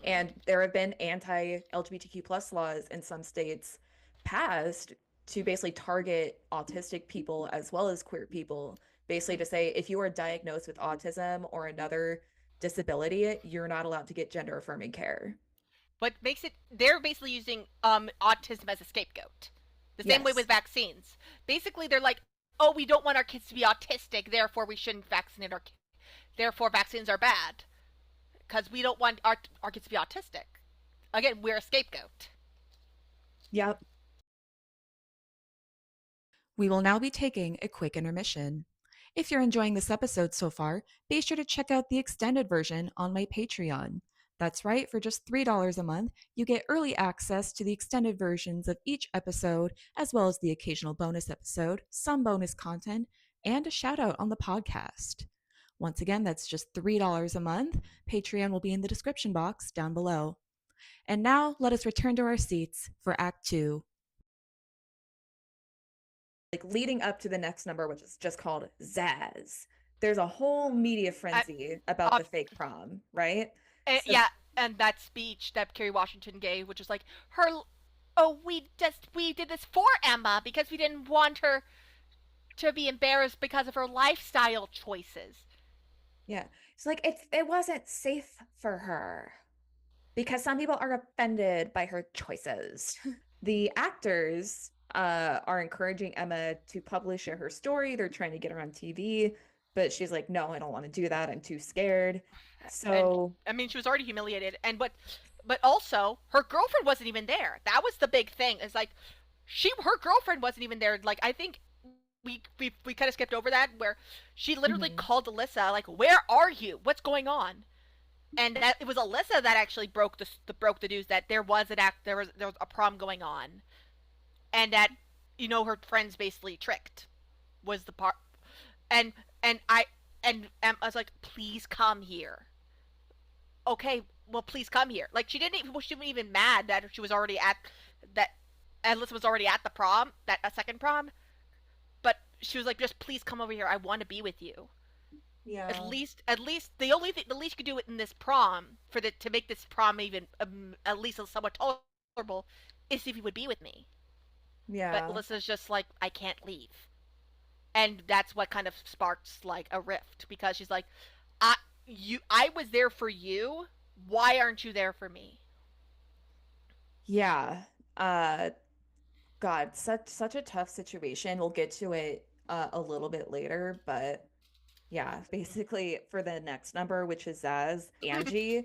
And there have been anti-LGBTQ plus laws in some states passed to basically target autistic people as well as queer people, basically to say if you are diagnosed with autism or another disability, you're not allowed to get gender affirming care. What makes it, they're basically using autism as a scapegoat. The same way with Yes. vaccines. Basically, they're like, oh, we don't want our kids to be autistic, therefore we shouldn't vaccinate our kids. Therefore, vaccines are bad because we don't want our kids to be autistic. Again, we're a scapegoat. Yep. We will now be taking a quick intermission. If you're enjoying this episode so far, be sure to check out the extended version on my Patreon. That's right, for just $3 a month, you get early access to the extended versions of each episode, as well as the occasional bonus episode, some bonus content, and a shout out on the podcast. Once again, that's just $3 a month. Patreon will be in the description box down below. And now, let us return to our seats for Act 2. Like leading up to the next number, which is just called Zaz. There's a whole media I, frenzy about uh, the fake prom, right? and, So yeah, and that speech that Kerry Washington gave, which was like her. Oh, we did this for Emma because we didn't want her to be embarrassed because of her lifestyle choices. yeah, it's like it wasn't safe for her because some people are offended by her choices. The actors are encouraging Emma to publish her story. They're trying to get her on TV, but she's like, no, I don't want to do that. I'm too scared. And So I mean, she was already humiliated, and but also her girlfriend wasn't even there. That was the big thing. Is like her girlfriend wasn't even there. Like I think we kind of skipped over that where she literally mhm. called Alyssa like, "Where are you? What's going on?" And that it was Alyssa that actually broke the news that there was a prom going on, and that her friends basically tricked was the part, and and I was like, please come here. Okay, well, please come here. Like she wasn't even mad that she was already at that. Alyssa was already at the prom, that a second prom, but she was like, just please come over here. I want to be with you. Yeah. At least the only thing, the least you could do it in this prom to make this prom even at least somewhat tolerable is if you would be with me. But Yeah. Alyssa's just like, I can't leave, and that's what kind of sparks like a rift because she's like, I was there for you. Why aren't you there for me? Yeah. Uh God, such a tough situation. We'll get to it a little bit later, but yeah, basically for the next number, which is Zaz, Angie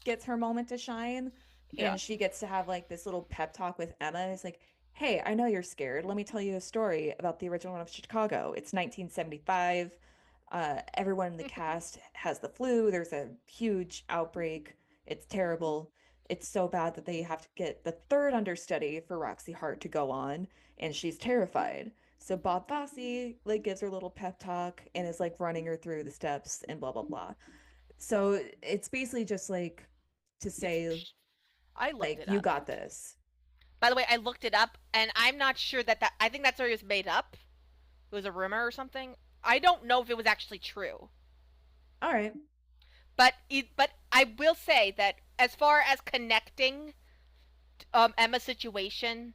gets her moment to shine, Yeah. and she gets to have like this little pep talk with Emma. It's like, hey, I know you're scared. Let me tell you a story about the original one of Chicago. It's 1975. Everyone in the cast has the flu. There's a huge outbreak. It's terrible. It's so bad that they have to get the third understudy for Roxy Hart to go on, and she's terrified. So Bob Fosse like gives her a little pep talk and is like running her through the steps and blah blah blah. So it's basically just like to say I looked like it you up. got this. By the way, I looked it up, and I'm not sure that I think that story was made up. It was a rumor or something. I don't know if it was actually true. All right. But I will say that as far as connecting Emma's situation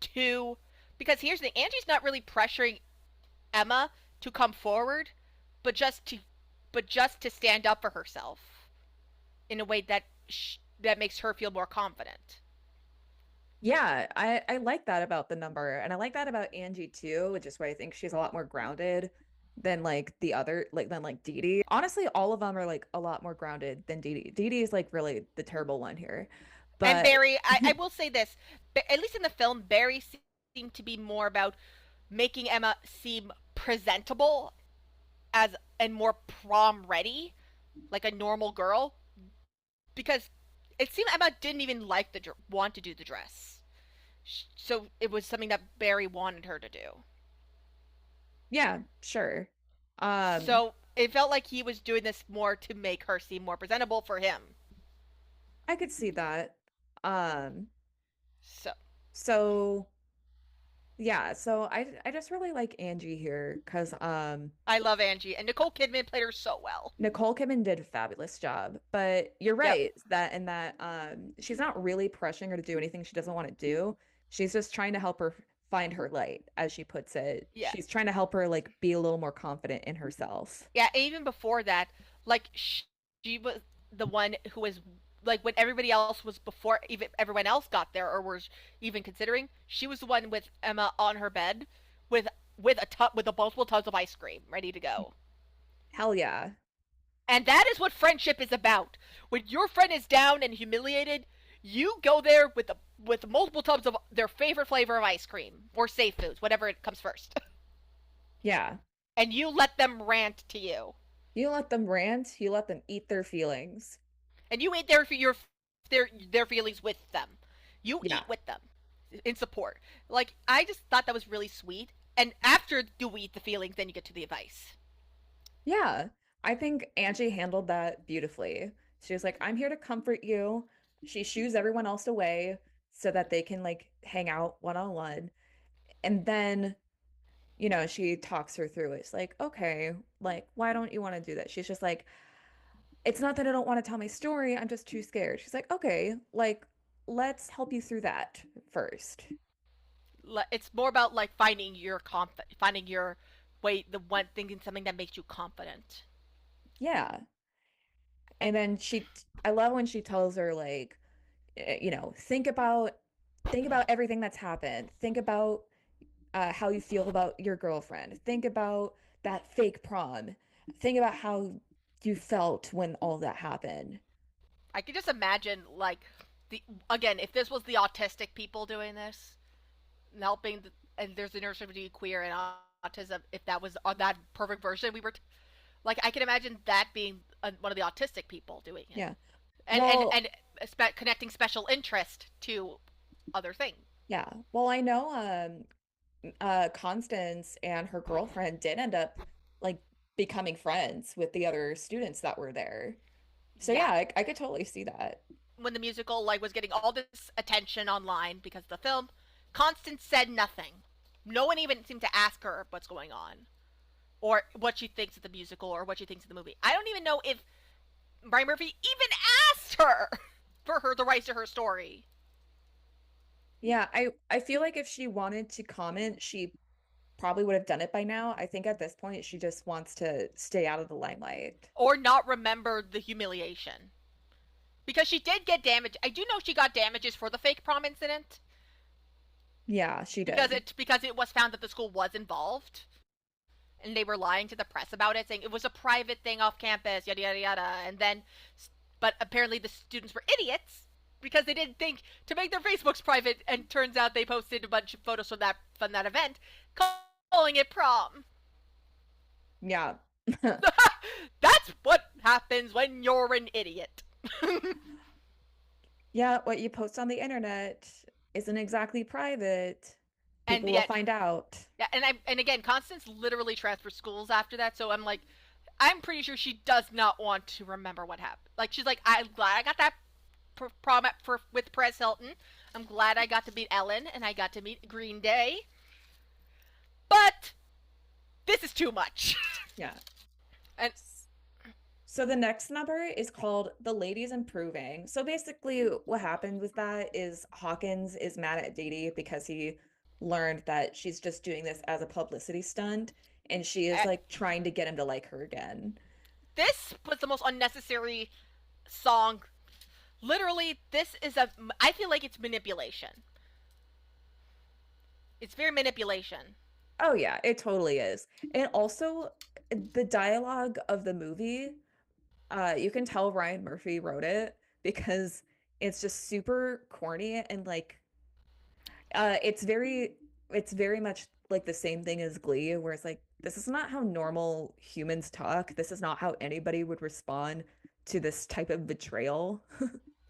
to, because here's the thing, Angie's not really pressuring Emma to come forward, but just to stand up for herself in a way that makes her feel more confident. Yeah, I like that about the number, and I like that about Angie too, which is why I think she's a lot more grounded than like the other like than like Dee Dee. Honestly, all of them are like a lot more grounded than Dee Dee. Dee Dee is like really the terrible one here. And But Barry, I will say this, at least in the film, Barry seemed to be more about making Emma seem presentable as and more prom ready, like a normal girl, because it seemed Emma didn't even like want to do the dress. So it was something that Barry wanted her to do. yeah, sure. Um, So it felt like he was doing this more to make her seem more presentable for him. I could see that. Um, So so yeah, so I just really like Angie here because I love Angie, and Nicole Kidman played her so well. Nicole Kidman did a fabulous job. But you're Yep. right that in that she's not really pressuring her to do anything she doesn't want to do. She's just trying to help her find her light, as she puts it. Yeah. She's trying to help her like be a little more confident in herself. Yeah. Even before that, like she was the one who was like when everybody else was before even everyone else got there or was even considering. She was the one with Emma on her bed with with a multiple tubs of ice cream ready to go. Hell yeah. And that is what friendship is about. When your friend is down and humiliated, you go there with multiple tubs of their favorite flavor of ice cream or safe foods, whatever it comes first, Yeah. and you let them rant to you, You let them rant, you let them eat their feelings. and you eat their feelings with them. You Yeah. eat with them in support. Like I just thought that was really sweet. And after you eat the feelings, then you get to the advice. Yeah, I think Angie handled that beautifully. She was like, I'm here to comfort you. She shoos everyone else away so that they can like hang out one on one. And then, she talks her through it. It's like, okay, like, why don't you want to do that? She's just like, it's not that I don't want to tell my story. I'm just too scared. She's like, okay, like, let's help you through that first. It's more about like finding your way, the one thing in something that makes you confident. Yeah. And And then I love when she tells her, like, think about everything that's happened. Think about how you feel about your girlfriend. Think about that fake prom. Think about how you felt when all that happened. I could just imagine like the again if this was the autistic people doing this, helping and there's the neurotypically queer and autism. If that was on that perfect version, like I can imagine that being one of the autistic people doing it, Yeah. and Well, connecting special interest to other things. yeah. Well, I know Constance and her girlfriend did end up like becoming friends with the other students that were there. So Yeah, yeah, I could totally see that. when the musical like was getting all this attention online because of the film, Constance said nothing. No one even seemed to ask her what's going on or what she thinks of the musical or what she thinks of the movie. I don't even know if Brian Murphy even asked her for her the rights to her story, Yeah, I feel like if she wanted to comment, she probably would have done it by now. I think at this point she just wants to stay out of the limelight. or not remember the humiliation. Because she did get damage. I do know she got damages for the fake prom incident Yeah, she because did. it was found that the school was involved. and they were lying to the press about it, saying it was a private thing off campus, yada yada yada. And then, but apparently the students were idiots because they didn't think to make their Facebooks private, and turns out they posted a bunch of photos from that event, calling it prom. Yeah. That's what happens when you're an idiot. Yeah, what you post on the internet isn't exactly private. And People will yet, find out. yeah, and again, Constance literally transferred schools after that, so I'm like, I'm pretty sure she does not want to remember what happened. Like, she's like, I'm glad I got that prom with Perez Hilton. I'm glad I got to meet Ellen and I got to meet Green Day. But this is too much. Yeah. And So the next number is called The Lady's Improving. So basically what happened with that is Hawkins is mad at Dee Dee because he learned that she's just doing this as a publicity stunt and she is like trying to get him to like her again. this was the most unnecessary song. Literally, this is a. I feel like it's manipulation. It's very manipulation. Oh yeah, it totally is. And also the dialogue of the movie, you can tell Ryan Murphy wrote it because it's just super corny and like it's very much like the same thing as Glee, where it's like this is not how normal humans talk. This is not how anybody would respond to this type of betrayal.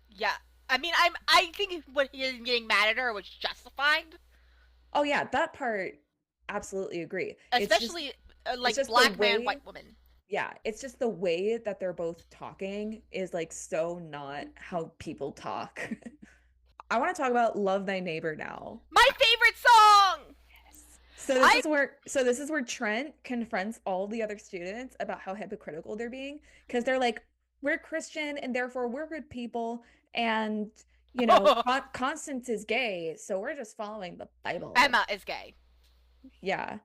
Yeah, I mean, I think what he is getting mad at her was justified, Oh yeah, that part absolutely agree. especially It's like just the black man, way, white woman. yeah, it's just the way that they're both talking is like so not how people talk. I want to talk about Love Thy Neighbor now. My favorite song. I So this is where Trent confronts all the other students about how hypocritical they're being because they're like, we're Christian and therefore we're good people, and Constance is gay, so we're just following the Bible. Emma is gay. Yeah.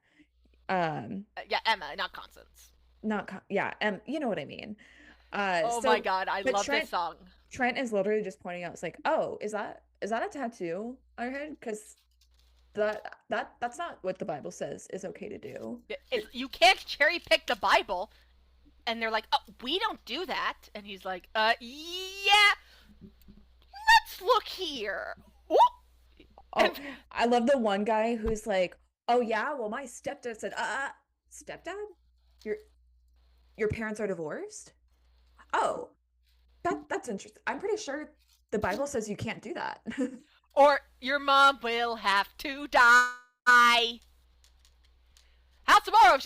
Um, Yeah, Emma, not Constance. not con yeah, you know what I mean. Oh my So god, I but love this song. Trent is literally just pointing out, it's like, oh, is that a tattoo on your head? Because that's not what the Bible says is okay to do. You can't cherry pick the Bible. And they're like, oh, we don't do that. And he's like, yeah, let's look here. Ooh. Oh, I love the one guy who's like, oh yeah, well my stepdad said, stepdad? Your your parents are divorced? Oh, that's interesting. I'm pretty sure the Bible says you can't do that. Or your mom will have to die. How's tomorrow?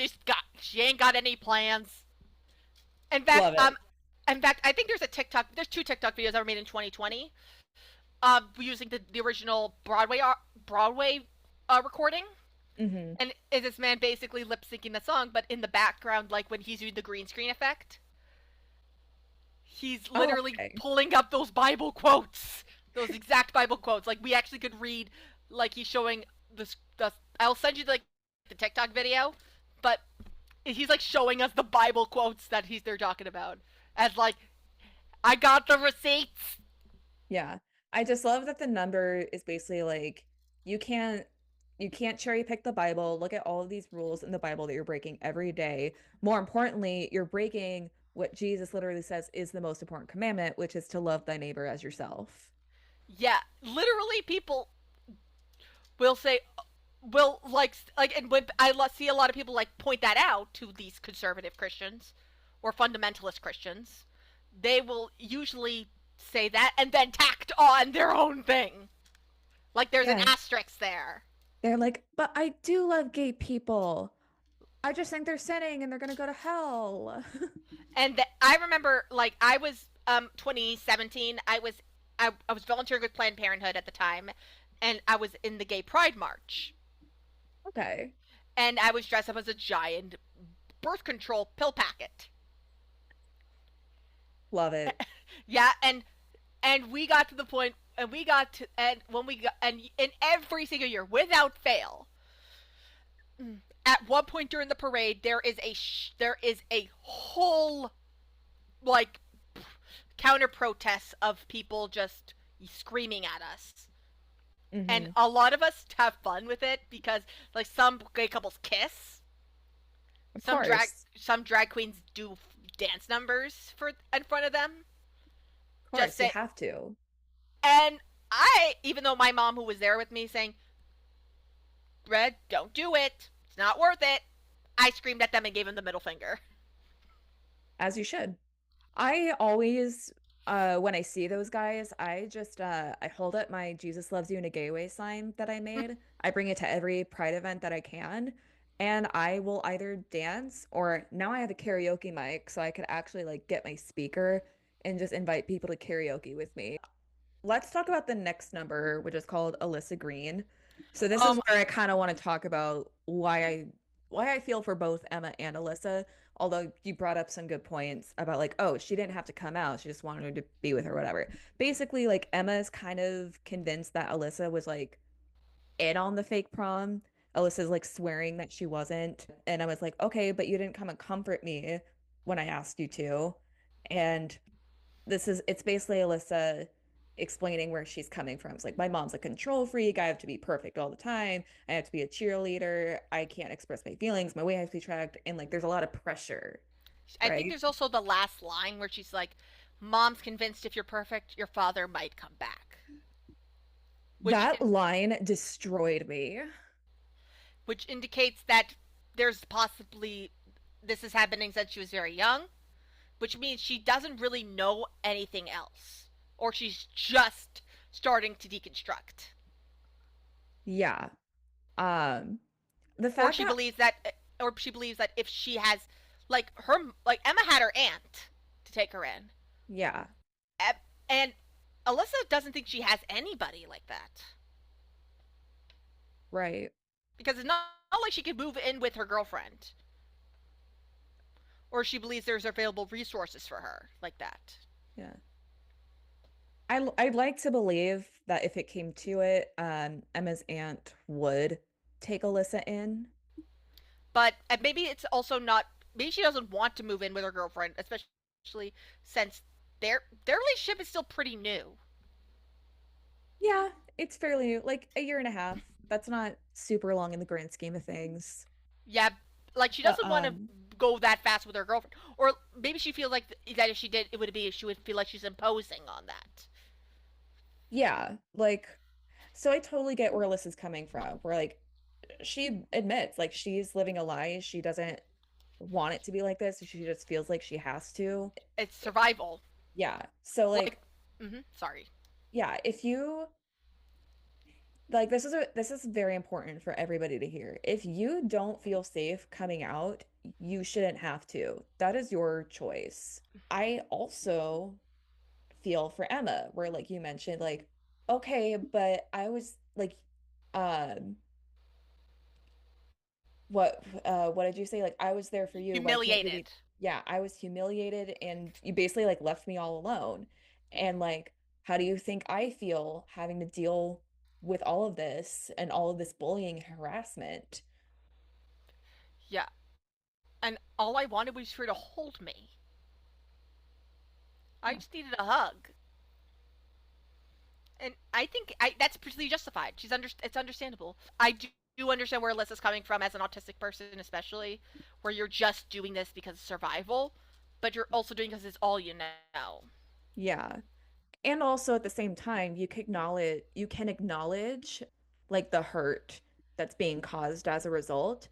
She ain't got any plans. In fact, Love it. I think there's two TikTok videos that were made in 2020, using the original Broadway recording. Hmm. And is this man basically lip syncing the song, but in the background, like when he's doing the green screen effect, he's Oh, literally okay. pulling up those Bible quotes, those exact Bible quotes. Like we actually could read, like he's showing this. I'll send you the TikTok video, but he's like showing us the Bible quotes that they're talking about as like, I got the receipts. Yeah. I just love that the number is basically like you can't you can't cherry pick the Bible. Look at all of these rules in the Bible that you're breaking every day. More importantly, you're breaking what Jesus literally says is the most important commandment, which is to love thy neighbor as yourself. Yeah, literally, people will say, will and when see a lot of people like point that out to these conservative Christians or fundamentalist Christians, they will usually say that and then tacked on their own thing. Like there's an Yeah. asterisk there. They're like, but I do love gay people. I just think they're sinning and they're gonna go to hell. And I remember, like, I was 2017. I was volunteering with Planned Parenthood at the time, and I was in the Gay Pride March, Okay. and I was dressed up as a giant birth control pill packet. Love it. Yeah, and we got to the point, and we got to, and when we got, and in every single year, without fail, at one point during the parade, there is a whole like counter protests of people just screaming at us. And Hmm. a lot of us have fun with it because, like, some gay couples kiss. Of Some drag course. some drag queens do dance numbers for in front of them. Of Just course, you say, have to. and I, even though my mom, who was there with me, saying, "Red, don't do it. It's not worth it." I screamed at them and gave them the middle finger. As you should. I always when I see those guys, I hold up my Jesus loves you in a gay way sign that I made. I bring it to every pride event that I can, and I will either dance or now I have a karaoke mic so I could actually like get my speaker and just invite people to karaoke with me. Let's talk about the next number, which is called Alyssa Green. So this Oh is where I kind of want to talk about why I feel for both Emma and Alyssa. Although you brought up some good points about like, oh, she didn't have to come out, she just wanted her to be with her, whatever. Basically, like Emma is kind of convinced that Alyssa was like in on the fake prom. Alyssa's like swearing that she wasn't, and I was like, okay, but you didn't come and comfort me when I asked you to, and it's basically Alyssa explaining where she's coming from. It's like my mom's a control freak. I have to be perfect all the time. I have to be a cheerleader. I can't express my feelings. My way has to be tracked. And like there's a lot of pressure, I think right? there's also the last line where she's like, "Mom's convinced if you're perfect, your father might come back," which That line destroyed me. which indicates that there's possibly this is happening since she was very young, which means she doesn't really know anything else, or she's just starting to deconstruct, Yeah. Um, the or fact she that believes that, or she believes that if she has, like Emma had her aunt to take her in, yeah, and Alyssa doesn't think she has anybody like that right. because it's not like she could move in with her girlfriend, or she believes there's available resources for her like that. Yeah. I'd like to believe that if it came to it, Emma's aunt would take Alyssa in. But maybe it's also not. Maybe she doesn't want to move in with her girlfriend, especially since their relationship is still pretty new. Yeah, it's fairly new, like a year and a half. That's not super long in the grand scheme of things. Yeah, like she But doesn't want to go that fast with her girlfriend, or maybe she feels like that if she did, it would be she would feel like she's imposing on that. yeah, like so I totally get where Alyssa's coming from. Where like she admits like she's living a lie. She doesn't want it to be like this. She just feels like she has to. It's survival. Yeah. So Like, like sorry. yeah, if you like this is very important for everybody to hear. If you don't feel safe coming out, you shouldn't have to. That is your choice. I also feel for Emma, where like you mentioned, like, okay, but I was like, um, what did you say? Like, I was there for you. Why can't you be? Humiliated. Yeah, I was humiliated and you basically like left me all alone. And like, how do you think I feel having to deal with all of this and all of this bullying and harassment? Yeah, and all I wanted was for her to hold me. I Yeah. just needed a hug. And I think that's pretty justified. It's understandable. I do understand where Alyssa's coming from as an autistic person, especially where you're just doing this because of survival, but you're also doing because it's all you know. Yeah. And also at the same time, you can acknowledge like the hurt that's being caused as a result.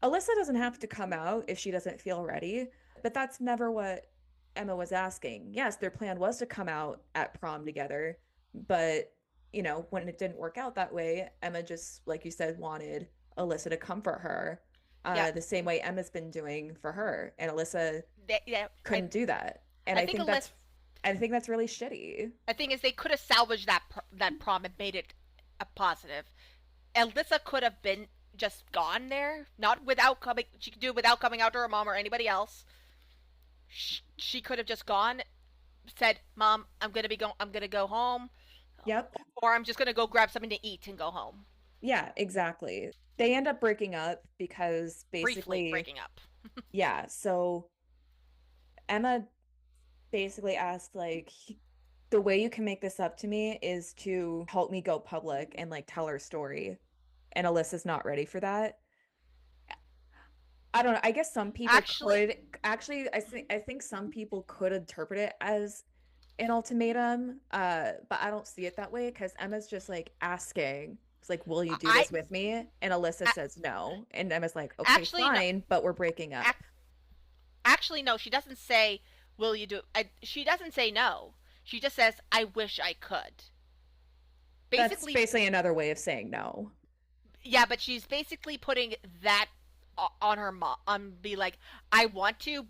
Alyssa doesn't have to come out if she doesn't feel ready, but that's never what Emma was asking. Yes, their plan was to come out at prom together, but when it didn't work out that way, Emma just, like you said, wanted Alyssa to comfort her, Yeah, the same way Emma's been doing for her, and Alyssa yeah. couldn't do that. And I think Alyssa. I think that's really shitty. I think is they could have salvaged that prom and made it a positive. Alyssa could have been just gone there, not without coming. She could do it without coming out to her mom or anybody else. She could have just gone, said, "Mom, I'm gonna go home, Yep. or I'm just gonna go grab something to eat and go home." Yeah, exactly. They end up breaking up because Briefly basically, breaking up. yeah, so Emma basically asked like the way you can make this up to me is to help me go public and like tell her story. And Alyssa's not ready for that. I don't know. I guess some people Actually, could actually, I think some people could interpret it as an ultimatum, but I don't see it that way because Emma's just like asking, it's like, will you do I this with me? And Alyssa a- says no. And Emma's like, okay, actually no. fine, but we're breaking up. Ac- Actually, no. She doesn't say, "Will you do?" She doesn't say no. She just says, "I wish I could." That's Basically, basically another way of saying no. yeah, but she's basically putting that on her mom. Be like, "I want to,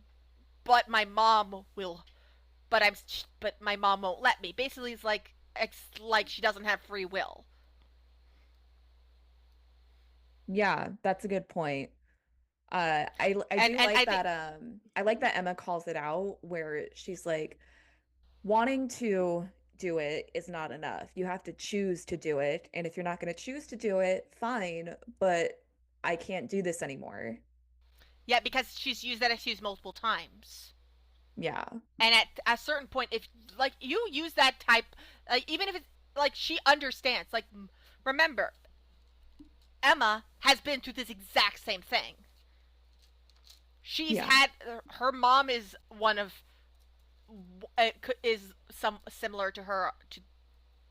but my mom will. But my mom won't let me." Basically, it's like she doesn't have free will. Yeah, that's a good point. I And do and like I think, that I like that Emma calls it out where she's like wanting to do it is not enough. You have to choose to do it, and if you're not going to choose to do it, fine, but I can't do this anymore. yeah, because she's used that excuse multiple times. Yeah. And at a certain point, if like you use that type, like even if it's like she understands, like remember, Emma has been through this exact same thing. She's Yeah. had her mom is one of is some similar to her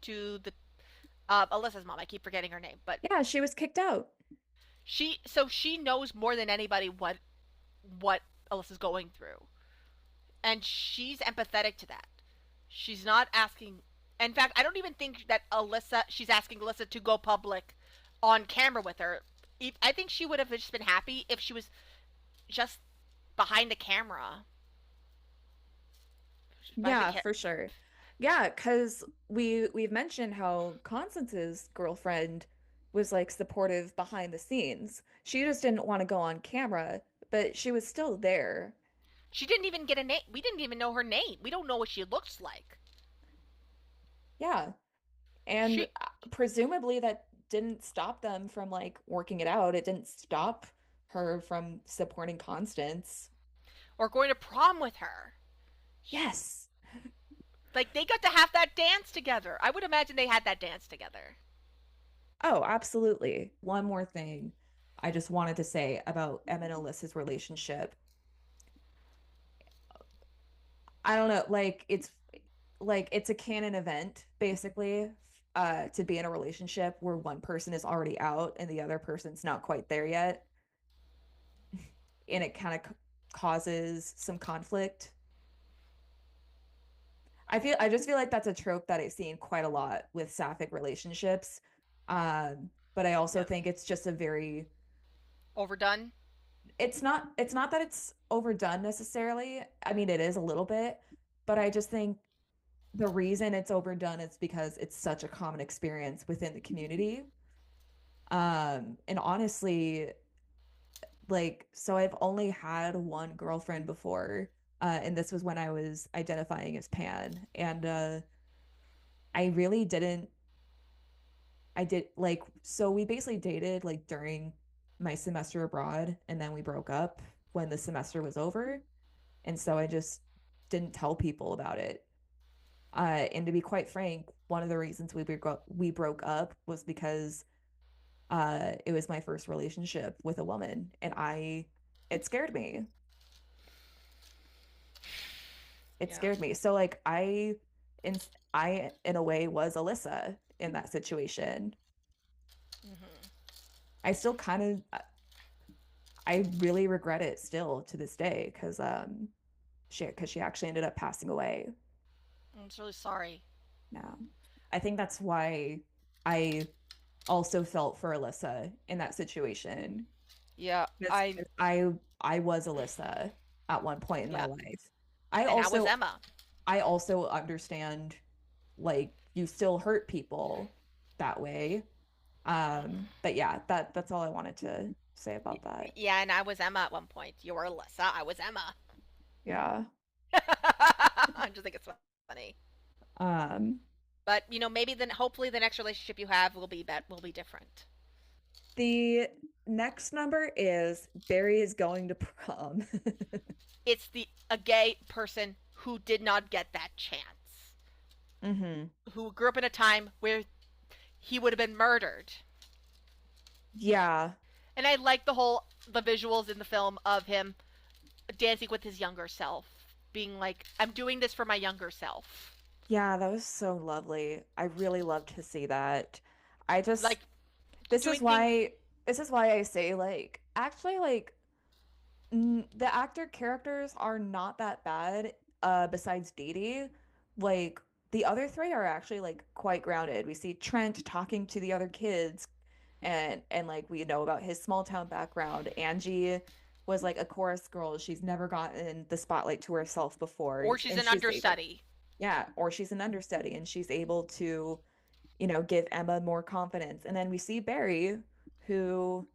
to the Alyssa's mom. I keep forgetting her name, but Yeah, she was kicked out. she knows more than anybody what Alyssa's going through, and she's empathetic to that. She's not asking. In fact, I don't even think that she's asking Alyssa to go public on camera with her. I think she would have just been happy if she was just behind the camera. Behind the Yeah, for sure. Yeah, because we've mentioned how Constance's girlfriend was like supportive behind the scenes. She just didn't want to go on camera, but she was still there. She didn't even get a name. We didn't even know her name. We don't know what she looks like. Yeah. And She presumably that didn't stop them from like working it out. It didn't stop her from supporting Constance. or going to prom with her. Yes. Like they got to have that dance together. I would imagine they had that dance together. Oh, absolutely. One more thing I just wanted to say about Em and Alyssa's relationship. I don't know, like it's a canon event basically to be in a relationship where one person is already out and the other person's not quite there yet, and it kind of causes some conflict. I just feel like that's a trope that I've seen quite a lot with sapphic relationships. But I also Yeah. think it's just a very Overdone. it's not that it's overdone necessarily. I mean, it is a little bit, but I just think the reason it's overdone is because it's such a common experience within the community. And honestly, like, so I've only had one girlfriend before, and this was when I was identifying as pan, and I really didn't. I did like so we basically dated like during my semester abroad, and then we broke up when the semester was over, and so I just didn't tell people about it. And to be quite frank, one of the reasons we broke up was because it was my first relationship with a woman, and I it scared me. It Yeah. scared me. So like in I in a way was Alyssa in that situation. Hmm. I still kind of I really regret it still to this day because she actually ended up passing away. I'm just really sorry. Now, I think that's why I also felt for Alyssa in that situation Yeah, because I I was Alyssa at one point in my yeah, life. I and I was also Emma. I also understand like you still hurt people that way. But yeah, that's all I wanted to say about that. Yeah, and I was Emma at one point. You were Alyssa. I was Emma. Yeah. I just think it's funny. Um, But maybe then hopefully the next relationship you have will be different. the next number is Barry is going to prom. It's the a gay person who did not get that chance, Hmm. who grew up in a time where he would have been murdered. Yeah. And I like the whole. the visuals in the film of him dancing with his younger self, being like, "I'm doing this for my younger self." Yeah, that was so lovely. I really loved to see that. I just Like this is doing things. why this is why I say like actually like the actor characters are not that bad besides Dee Dee. Like the other three are actually like quite grounded. We see Trent talking to the other kids and like we know about his small town background. Angie was like a chorus girl. She's never gotten the spotlight to herself before Or she's and an she's able. understudy. Yeah, or she's an understudy and she's able to, give Emma more confidence. And then we see Barry, who,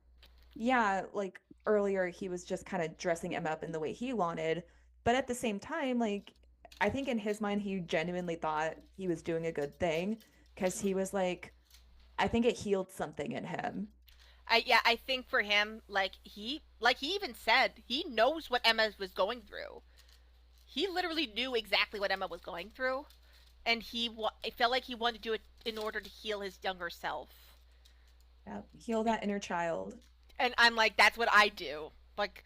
yeah, like earlier he was just kind of dressing Emma up in the way he wanted. But at the same time, like, I think in his mind, he genuinely thought he was doing a good thing because he was like, I think it healed something in him. I think for him, he even said he knows what Emma was going through. He literally knew exactly what Emma was going through, and it felt like he wanted to do it in order to heal his younger self. Yeah, heal that inner child. And I'm like, that's what I do. Like,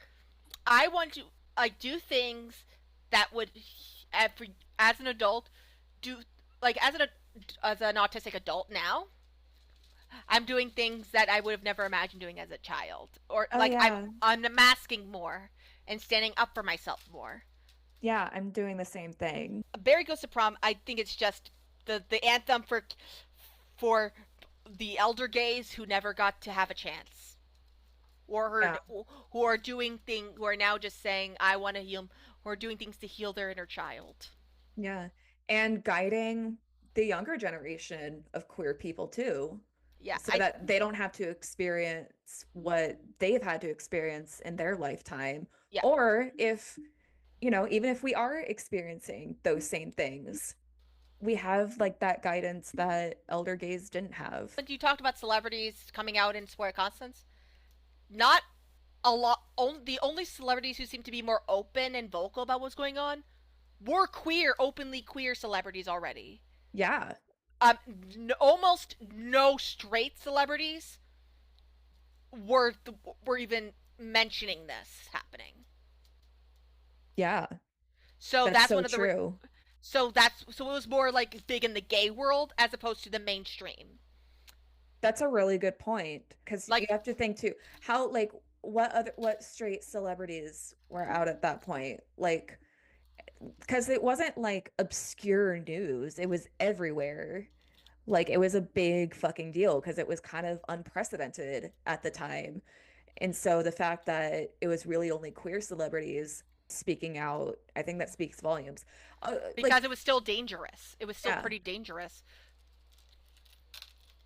I want to like do things that would, as an adult, do like as an autistic adult now. I'm doing things that I would have never imagined doing as a child, or Oh, like yeah. I'm masking more and standing up for myself more. Yeah, I'm doing the same thing. Barry Goes to Prom. I think it's just the anthem for the elder gays who never got to have a chance, or Yeah. who are doing things who are now just saying I want to heal, who are doing things to heal their inner child. Yeah. And guiding the younger generation of queer people too, Yeah, so that they don't have to experience what they've had to experience in their lifetime. yeah. Or if, even if we are experiencing those same things, we have like that guidance that elder gays didn't have. But you talked about celebrities coming out in Square Constance. Not a lot. The only celebrities who seem to be more open and vocal about what's going on were openly queer celebrities already. Yeah. Almost no straight celebrities were even mentioning this happening. Yeah. So That's that's so one of the. true. So it was more like big in the gay world as opposed to the mainstream. That's a really good point because you Like have to think too, how like what straight celebrities were out at that point? Like because it wasn't like obscure news. It was everywhere. Like it was a big fucking deal because it was kind of unprecedented at the time. And so the fact that it was really only queer celebrities speaking out, I think that speaks volumes. because it was still dangerous. It was still Yeah, pretty dangerous.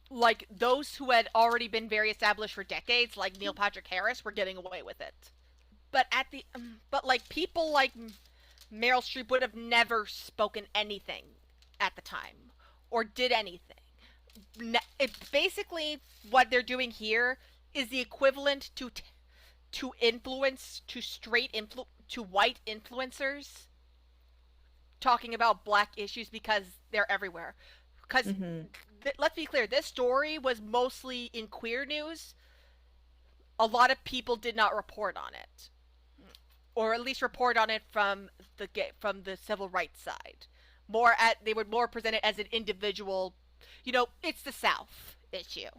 Like those who had already been very established for decades, like Neil Patrick Harris, were getting away with it. But like people like Meryl Streep would have never spoken anything at the time or did anything. It basically what they're doing here is the equivalent to influence to white influencers talking about black issues because they're everywhere. Because hmm, let's be clear, this story was mostly in queer news. A lot of people did not report on it, or at least report on it from the civil rights side. They would more present it as an individual. It's the South issue.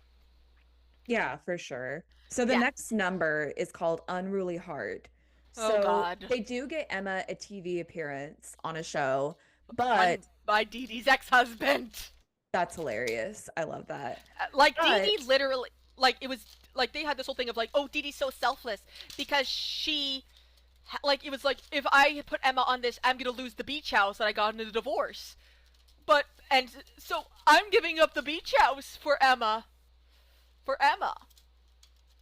yeah, for sure. So the Yeah. next number is called Unruly Heart. Oh So God. they do get Emma a TV appearance on a show, My but my Dee Dee's ex-husband. that's hilarious. I love that. Like Dee Dee But literally, like it was like they had this whole thing of like, oh, Dee Dee's so selfless because she, like it was like if I put Emma on this, I'm gonna lose the beach house that I got in a divorce. But and so I'm giving up the beach house for Emma. For Emma,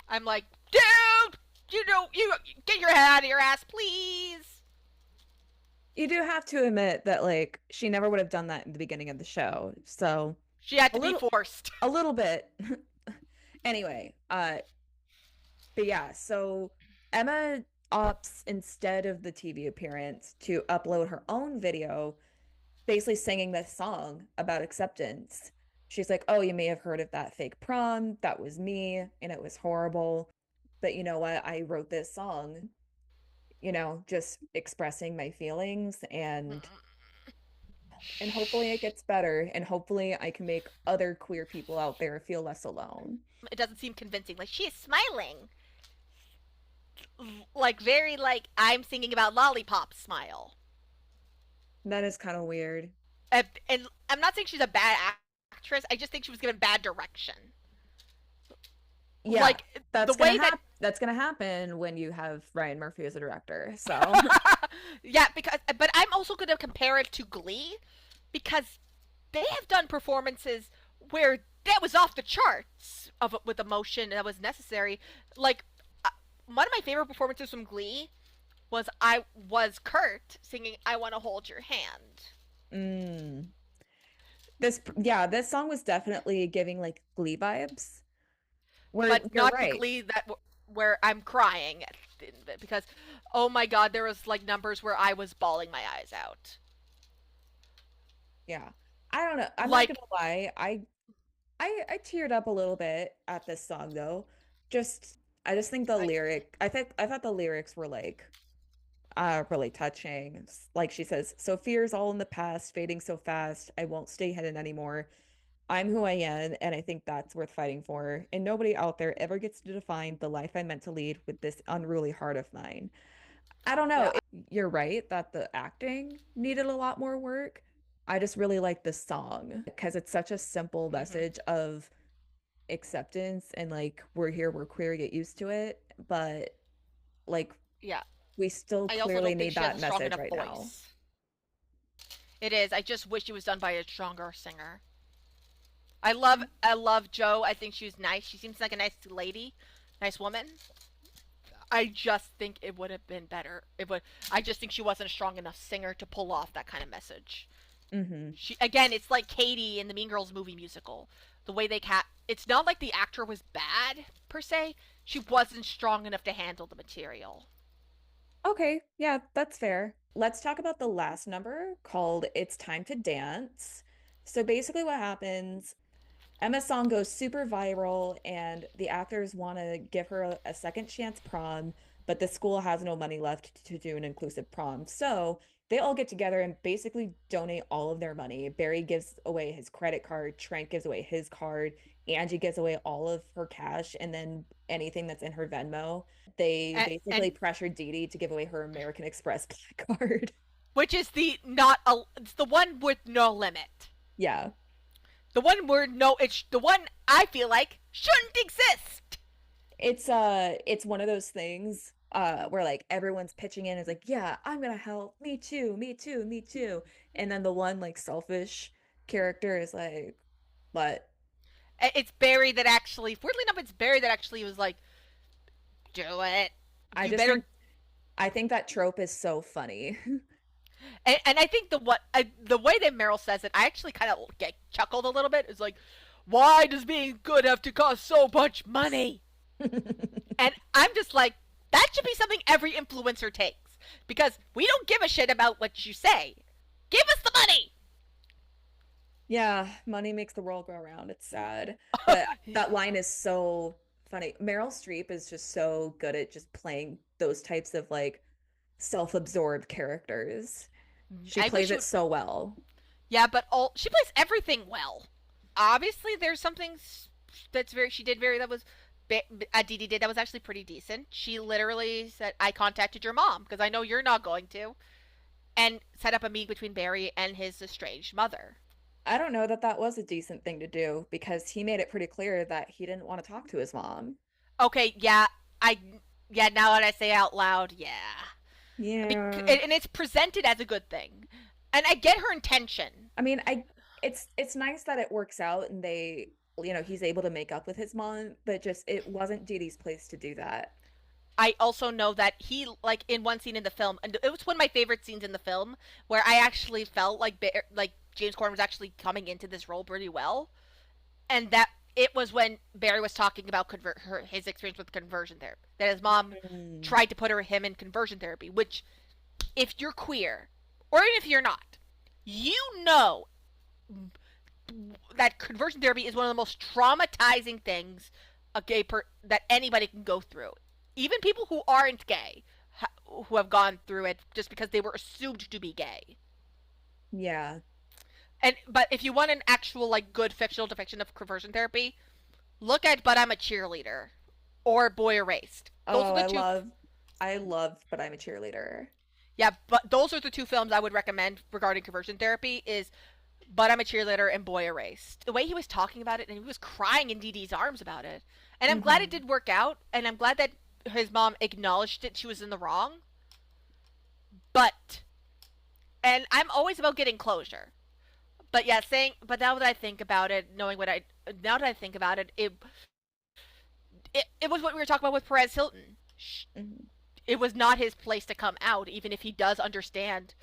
I'm like, dude, you get your head out of your ass, please. you do have to admit that like she never would have done that in the beginning of the show. So She had a to be little forced. a little bit. Anyway, but yeah, so Emma opts instead of the TV appearance to upload her own video basically singing this song about acceptance. She's like, "Oh, you may have heard of that fake prom. That was me, and it was horrible." that, you know what, I wrote this song, just expressing my feelings, and hopefully it gets better, and hopefully I can make other queer people out there feel less alone. It doesn't seem convincing. Like, she is smiling. Like, very, like, I'm singing about lollipop smile. That is kind of weird. And I'm not saying she's a bad actress. I just think she was given bad direction. Yeah, Like, the way that that's gonna happen when you have Ryan Murphy as a director. So, yeah, because but I'm also going to compare it to Glee because they have done performances where that was off the charts of with emotion that was necessary. Like, uh, one of my favorite performances from Glee was Kurt singing "I Want to Hold Your Hand." mm, this song was definitely giving like Glee vibes. Where But you're not the right. Glee that where I'm crying at the end of it because, oh my god, there was like numbers where I was bawling my eyes out. Yeah. I don't know. I'm not gonna Like, lie. I teared up a little bit at this song though. Just I just think I, I thought the lyrics were like really touching. Like she says, so fear's all in the past, fading so fast. I won't stay hidden anymore. I'm who I am, and I think that's worth fighting for. And nobody out there ever gets to define the life I'm meant to lead with this unruly heart of mine. I don't know. yeah. You're right that the acting needed a lot more work. I just really like the song because it's such a simple Hmm. message of acceptance and like we're here, we're queer, get used to it. But like Yeah. we still I also clearly don't think need she has that a strong message enough right now. voice. It is. I just wish it was done by a stronger singer. I love Joe. I think she's nice. She seems like a nice lady, nice woman. I just think it would have been better. It would. I just think she wasn't a strong enough singer to pull off that kind of message. Hmm. She again, it's like Katie in the Mean Girls movie musical. The way they it's not like the actor was bad per se. She wasn't strong enough to handle the material. Okay, yeah, that's fair. Let's talk about the last number called It's Time to Dance. So basically, what happens, Emma's song goes super viral, and the actors want to give her a second chance prom, but the school has no money left to do an inclusive prom. So they all get together and basically donate all of their money. Barry gives away his credit card, Trent gives away his card, Angie gives away all of her cash, and then anything that's in her Venmo. They And basically pressured Dee Dee to give away her American Express Black card. which is the not a it's the one with no limit. Yeah. The one where no it's the one I feel like shouldn't exist. It's one of those things where like everyone's pitching in is like, yeah, I'm gonna help. Me too, me too, me too. And then the one like selfish character is like, but It's Barry that actually weirdly enough it's Barry that actually was like, do it. I You just better. think that trope is so funny. And I think the way that Meryl says it, I actually kind of get chuckled a little bit. It's like, why does being good have to cost so much money? And I'm just like, that should be something every influencer takes because we don't give a shit about what you say. Give us the money. Yeah, money makes the world go around. It's sad. But that line is so funny. Meryl Streep is just so good at just playing those types of like self-absorbed characters. She I plays wish you it would. so well. Yeah, but all she plays everything well. Obviously, there's something that's very she did very that was Dee did that was actually pretty decent. She literally said, "I contacted your mom because I know you're not going to," and set up a meeting between Barry and his estranged mother. I don't know that that was a decent thing to do because he made it pretty clear that he didn't want to talk to his mom. Okay, yeah, I yeah. Now that I say out loud, yeah, Yeah. and it's presented as a good thing, and I get her intention. I mean, it's nice that it works out and they, he's able to make up with his mom, but just it wasn't Dee Dee's place to do that. I also know that he like in one scene in the film, and it was one of my favorite scenes in the film, where I actually felt like James Corden was actually coming into this role pretty well, and that it was when Barry was talking about his experience with conversion therapy, that his mom Mm. tried to put him in conversion therapy, which if you're queer or even if you're not, you know that conversion therapy is one of the most traumatizing things that anybody can go through. even people who aren't gay who have gone through it just because they were assumed to be gay. Yeah. And but if you want an actual like good fictional depiction of conversion therapy, look at But I'm a Cheerleader or Boy Erased. Those are Oh, the two. I love But I'm a Cheerleader. Yeah, but those are the two films I would recommend regarding conversion therapy is But I'm a Cheerleader and Boy Erased. The way he was talking about it and he was crying in Dee Dee's arms about it. And I'm glad it Hmm. did work out and I'm glad that his mom acknowledged that she was in the wrong. But and I'm always about getting closure. But yeah, but now that I think about it, now that I think about it, it was what we were talking about with Perez Hilton. Hmm. It was not his place to come out, even if he does understand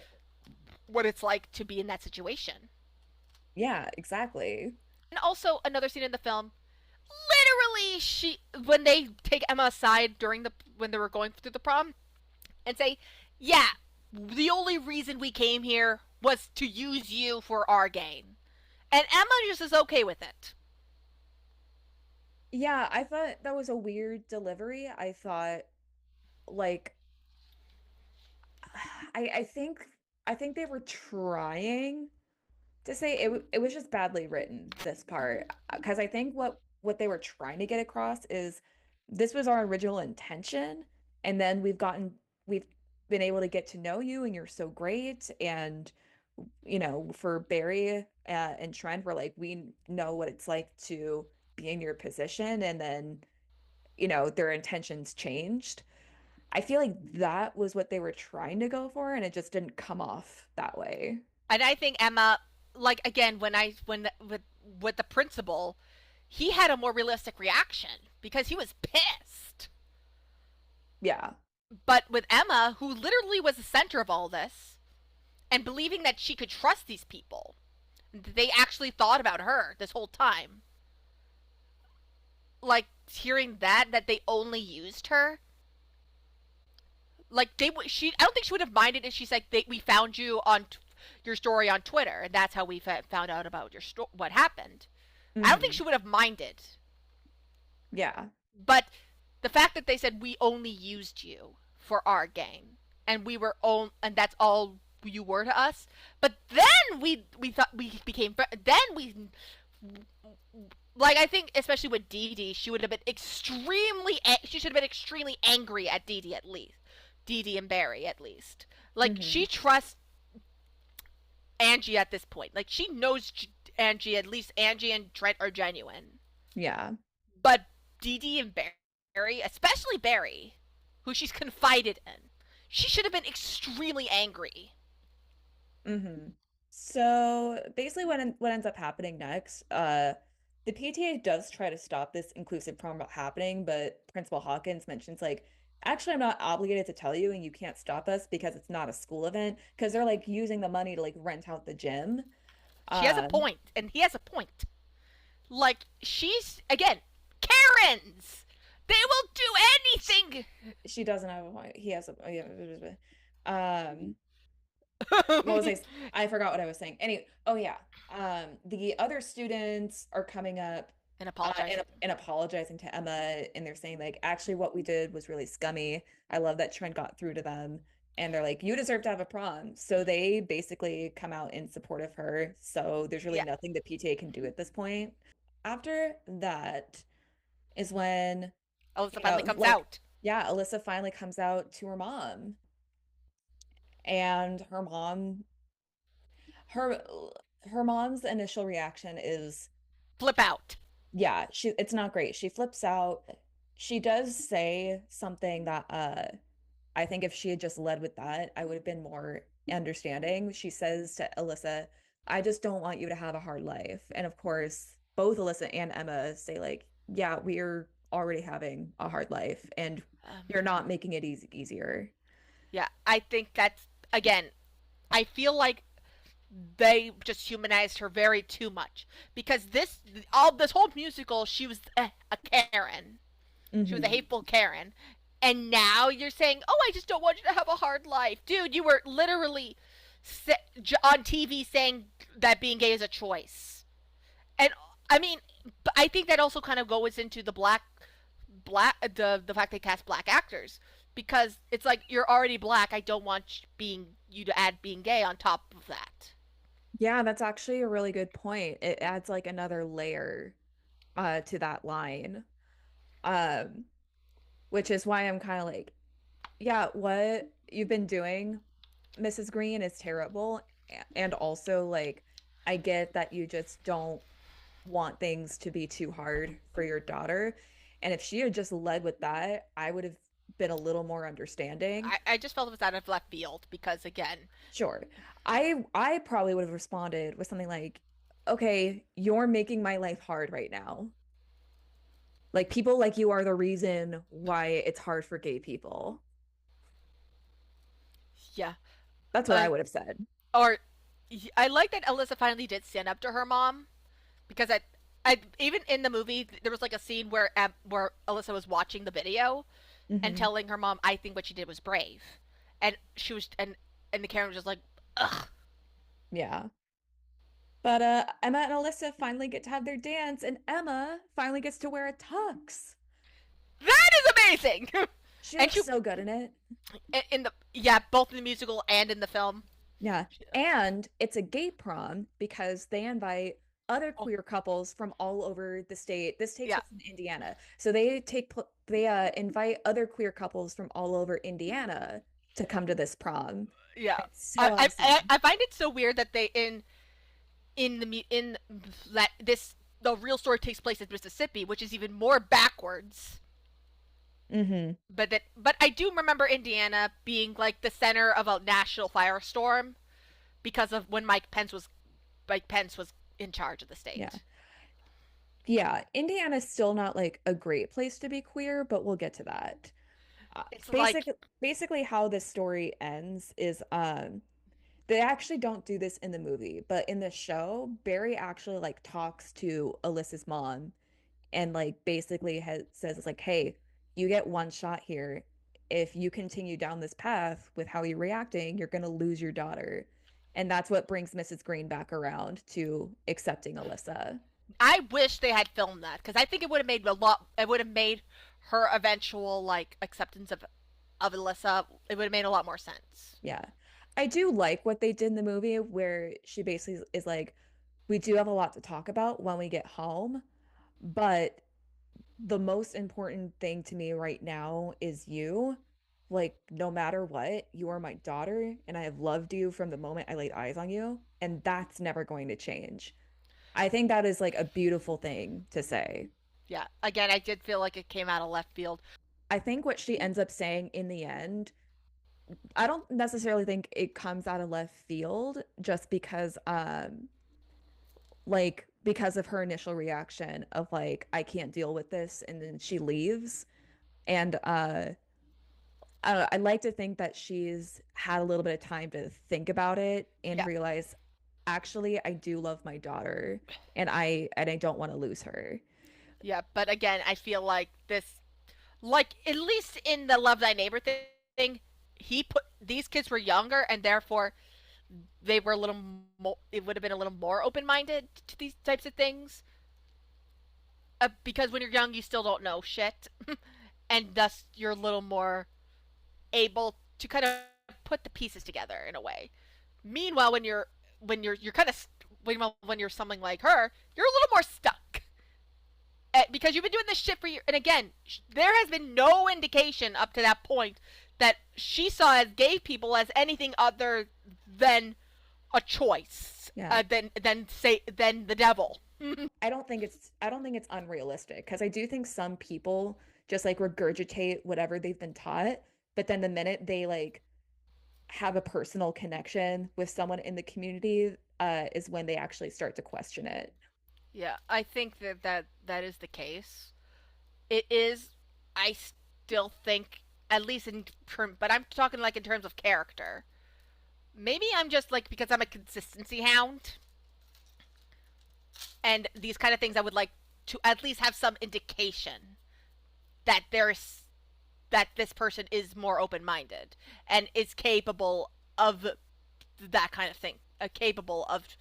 what it's like to be in that situation. Yeah, exactly. And also another scene in the film, literally, she when they take Emma aside during the when they were going through the prom and say, "Yeah, the only reason we came here was to use you for our gain," and Emma just is okay with it. Yeah, I thought that was a weird delivery. I thought like I think they were trying to say it was just badly written, this part, because I think what they were trying to get across is this was our original intention, and then we've been able to get to know you, and you're so great, and for Barry and Trent, we're like, we know what it's like to be in your position, and then their intentions changed. I feel like that was what they were trying to go for, and it just didn't come off that way. And I think Emma, like again, with the principal, he had a more realistic reaction because he was pissed. Yeah. But with Emma, who literally was the center of all this, and believing that she could trust these people, they actually thought about her this whole time. Like hearing that they only used her, like I don't think she would have minded if she's like we found you on your story on Twitter and that's how we found out about what happened. I don't think Hmm. she would have minded. Yeah. But the fact that they said we only used you for our game and and that's all you were to us. But then we thought we became then we like I think especially with Dee Dee, she should have been extremely angry at Dee Dee at least. Dee Dee and Barry at least. Like Hmm. she trusts Angie at this point. Like she knows Angie, at least Angie and Trent are genuine. Yeah. But Dee Dee and Barry, especially Barry, who she's confided in, she should have been extremely angry. Hmm. So basically what ends up happening next, the PTA does try to stop this inclusive prom from happening, but Principal Hawkins mentions like, actually I'm not obligated to tell you and you can't stop us because it's not a school event, because they're like using the money to like rent out the gym. She has a Um, point, and he has a point. Like, she's, again, Karens! They will do anything! she doesn't have a point. He has a yeah. What was I forgot what I was saying. Anyway, oh yeah. The other students are coming up and apologizing. and apologizing to Emma, and they're saying like, actually, what we did was really scummy. I love that Trent got through to them, and they're like, you deserve to have a prom. So they basically come out in support of her. So there's really Yeah. nothing the PTA can do at this point. After that is when, Alyssa finally comes like, out. yeah, Alyssa finally comes out to her mom, and her her mom's initial reaction is, Flip out. yeah, it's not great. She flips out. She does say something that I think if she had just led with that, I would have been more understanding. She says to Alyssa, I just don't want you to have a hard life. And of course, both Alyssa and Emma say like, yeah, we're already having a hard life and Um, you're not making it easier. yeah, I think that's, again, I feel like they just humanized her very too much. Because this whole musical, she was a Karen. She was a Hmm. hateful Karen. And now you're saying, "Oh, I just don't want you to have a hard life." Dude, you were literally on TV saying that being gay is a choice. And I mean, I think that also kind of goes into the fact they cast black actors, because it's like you're already black. I don't want being you to add being gay on top of that. Yeah, that's actually a really good point. It adds like another layer to that line. Um, which is why I'm kind of like, yeah, what you've been doing, Mrs. Green, is terrible. And also, like, I get that you just don't want things to be too hard for your daughter. And if she had just led with that, I would have been a little more understanding. I just felt it was out of left field because again, Sure. I probably would have responded with something like, "Okay, you're making my life hard right now. Like people like you are the reason why it's hard for gay people." yeah, That's what I uh, would have said. or I like that Alyssa finally did stand up to her mom, because I even in the movie there was like a scene where Alyssa was watching the video and Hmm. telling her mom, "I think what she did was brave," and she was and the camera was just like, "Ugh, Yeah. But Emma and Alyssa finally get to have their dance, and Emma finally gets to wear a tux. that is amazing," She and looks she so good in it. in the both in the musical and in the film. Yeah. And it's a gay prom because they invite other Oh queer couples from all over the state. This takes yeah, place in Indiana. So they invite other queer couples from all over Indiana to come to this prom. yeah. It's so I awesome. find it so weird that they in that this the real story takes place in Mississippi, which is even more backwards. Hmm. But I do remember Indiana being like the center of a national firestorm because of when Mike Pence was in charge of the Yeah. state. Yeah. Indiana's still not like a great place to be queer, but we'll get to that. Uh, It's like basically how this story ends is they actually don't do this in the movie, but in the show, Barry actually like talks to Alyssa's mom and like basically says it's like, "Hey, you get one shot here. If you continue down this path with how you're reacting, you're gonna lose your daughter." And that's what brings Mrs. Green back around to accepting Alyssa. I wish they had filmed that because I think it would have made a lot. It would have made her eventual like acceptance of Alyssa. It would have made a lot more sense. Yeah. I do like what they did in the movie where she basically is like, "We do have a lot to talk about when we get home, but the most important thing to me right now is you. Like, no matter what, you are my daughter, and I have loved you from the moment I laid eyes on you, and that's never going to change." I think that is like a beautiful thing to say. Yeah. Again, I did feel like it came out of left field. I think what she ends up saying in the end, I don't necessarily think it comes out of left field just because like because of her initial reaction of like I can't deal with this and then she leaves and I like to think that she's had a little bit of time to think about it and Yeah. realize actually I do love my daughter and I don't want to lose her. Yeah. But again, I feel like this, like at least in the Love Thy Neighbor thing, he put these kids were younger and therefore they were a little more. It would have been a little more open minded to these types of things. Because when you're young, you still don't know shit, and thus you're a little more able to kind of put the pieces together in a way. Meanwhile, you're kind of when you're something like her, you're a little more stuck. Because you've been doing this shit for years. And again, there has been no indication up to that point that she saw as gay people as anything other than a choice, Yeah. than the devil. I don't think it's unrealistic because I do think some people just like regurgitate whatever they've been taught, but then the minute they like have a personal connection with someone in the community is when they actually start to question it. Yeah, I think that is the case. It is. I still think, at least but I'm talking like in terms of character. Maybe I'm just like because I'm a consistency hound, and these kind of things I would like to at least have some indication that there's that this person is more open minded and is capable of that kind of thing, capable of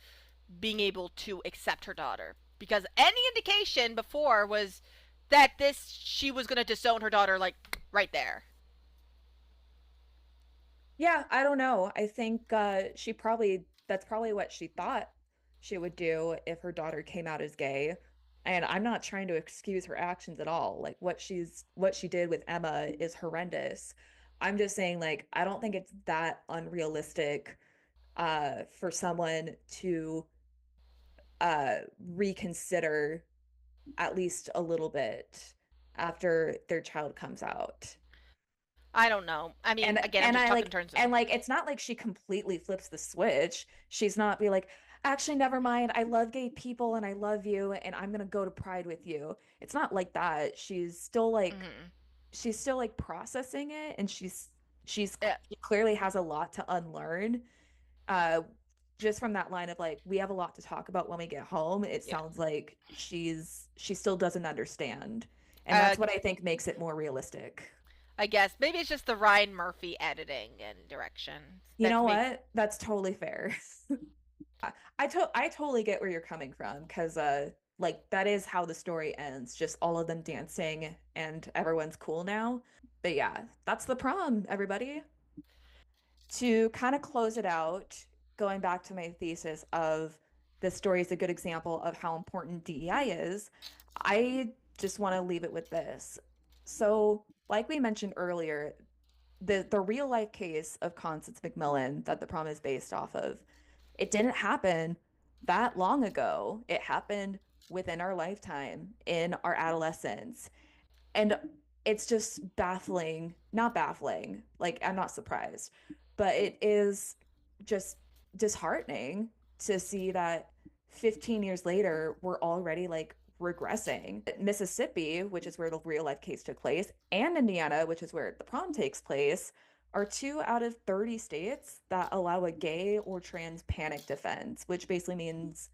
being able to accept her daughter. Because any indication before was that this she was gonna disown her daughter like right there. Yeah, I don't know. I think she probably that's probably what she thought she would do if her daughter came out as gay. And I'm not trying to excuse her actions at all. Like what she did with Emma is horrendous. I'm just saying like I don't think it's that unrealistic for someone to reconsider at least a little bit after their child comes out. I don't know. I mean, And again, I'm and just I talking in like terms of. and like it's not like she completely flips the switch. She's not be like, actually, never mind. I love gay people and I love you and I'm gonna go to Pride with you. It's not like that. Mhm. She's still like processing it and Yeah, she clearly has a lot to unlearn. Uh just from that line of like, we have a lot to talk about when we get home, it yeah. sounds like she still doesn't understand. And Uh, that's what I think makes it more realistic. I guess maybe it's just the Ryan Murphy editing and direction You that's know me. what? That's totally fair. I totally get where you're coming from because like that is how the story ends, just all of them dancing and everyone's cool now. But yeah, that's the prom, everybody. To kind of close it out, going back to my thesis of this story is a good example of how important DEI is, I just want to leave it with this. So, like we mentioned earlier, the real life case of Constance McMillan that the prom is based off of, it didn't happen that long ago. It happened within our lifetime in our adolescence. And it's just baffling, not baffling, like I'm not surprised, but it is just disheartening to see that 15 years later, we're already like regressing. Mississippi, which is where the real life case took place, and Indiana, which is where the prom takes place, are two out of 30 states that allow a gay or trans panic defense, which basically means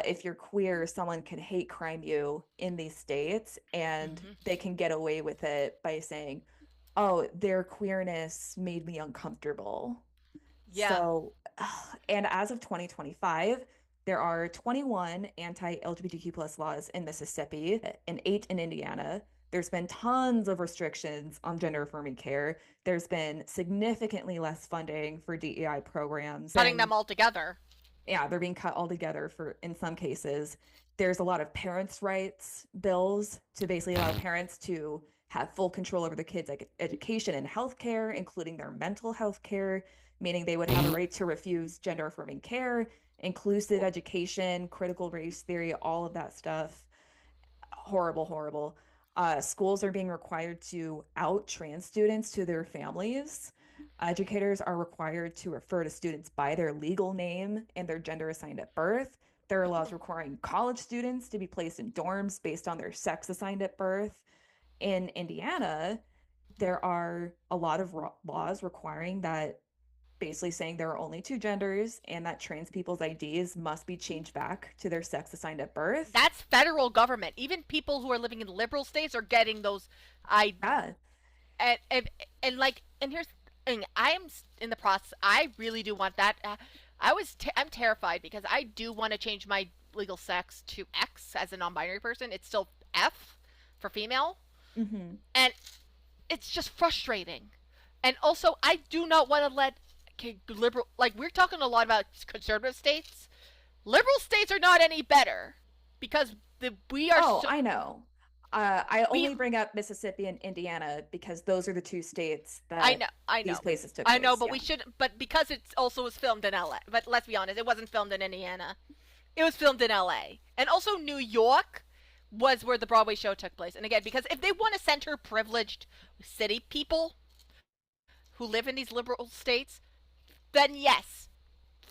if you're queer, someone can hate crime you in these states and Hmm. they can get away with it by saying, oh, their queerness made me uncomfortable. Yeah, So, and as of 2025, there are 21 anti-LGBTQ plus laws in Mississippi and 8 in Indiana. There's been tons of restrictions on gender affirming care. There's been significantly less funding for DEI programs. cutting And them all together. yeah, they're being cut altogether for in some cases. There's a lot of parents' rights bills to basically allow parents to have full control over the kids' education and healthcare, including their mental health care, meaning they would have a right to refuse gender affirming care, inclusive education, critical race theory, all of that stuff. Horrible, horrible. Schools are being required to out trans students to their families. Educators are required to refer to students by their legal name and their gender assigned at birth. There are laws requiring college students to be placed in dorms based on their sex assigned at birth. In Indiana, there are a lot of laws requiring that basically saying there are only two genders and that trans people's IDs must be changed back to their sex assigned at birth. That's federal government. Even people who are living in liberal states are getting those. I Yeah. and and, and like and here's the thing. I am in the process. I really do want that. I'm terrified because I do want to change my legal sex to X as a non-binary person. It's still F for female, Hmm. and it's just frustrating. And also, I do not want to let liberal, like we're talking a lot about conservative states. Liberal states are not any better because we are Oh, so I know. I we. only bring up Mississippi and Indiana because those are the two states I know, that I these know, places took I know, place. but Yeah. we should. But because it also was filmed in L.A. But let's be honest, it wasn't filmed in Indiana. It was filmed in L.A. And also New York was where the Broadway show took place. And again, because if they want to center privileged city people who live in these liberal states, then yes,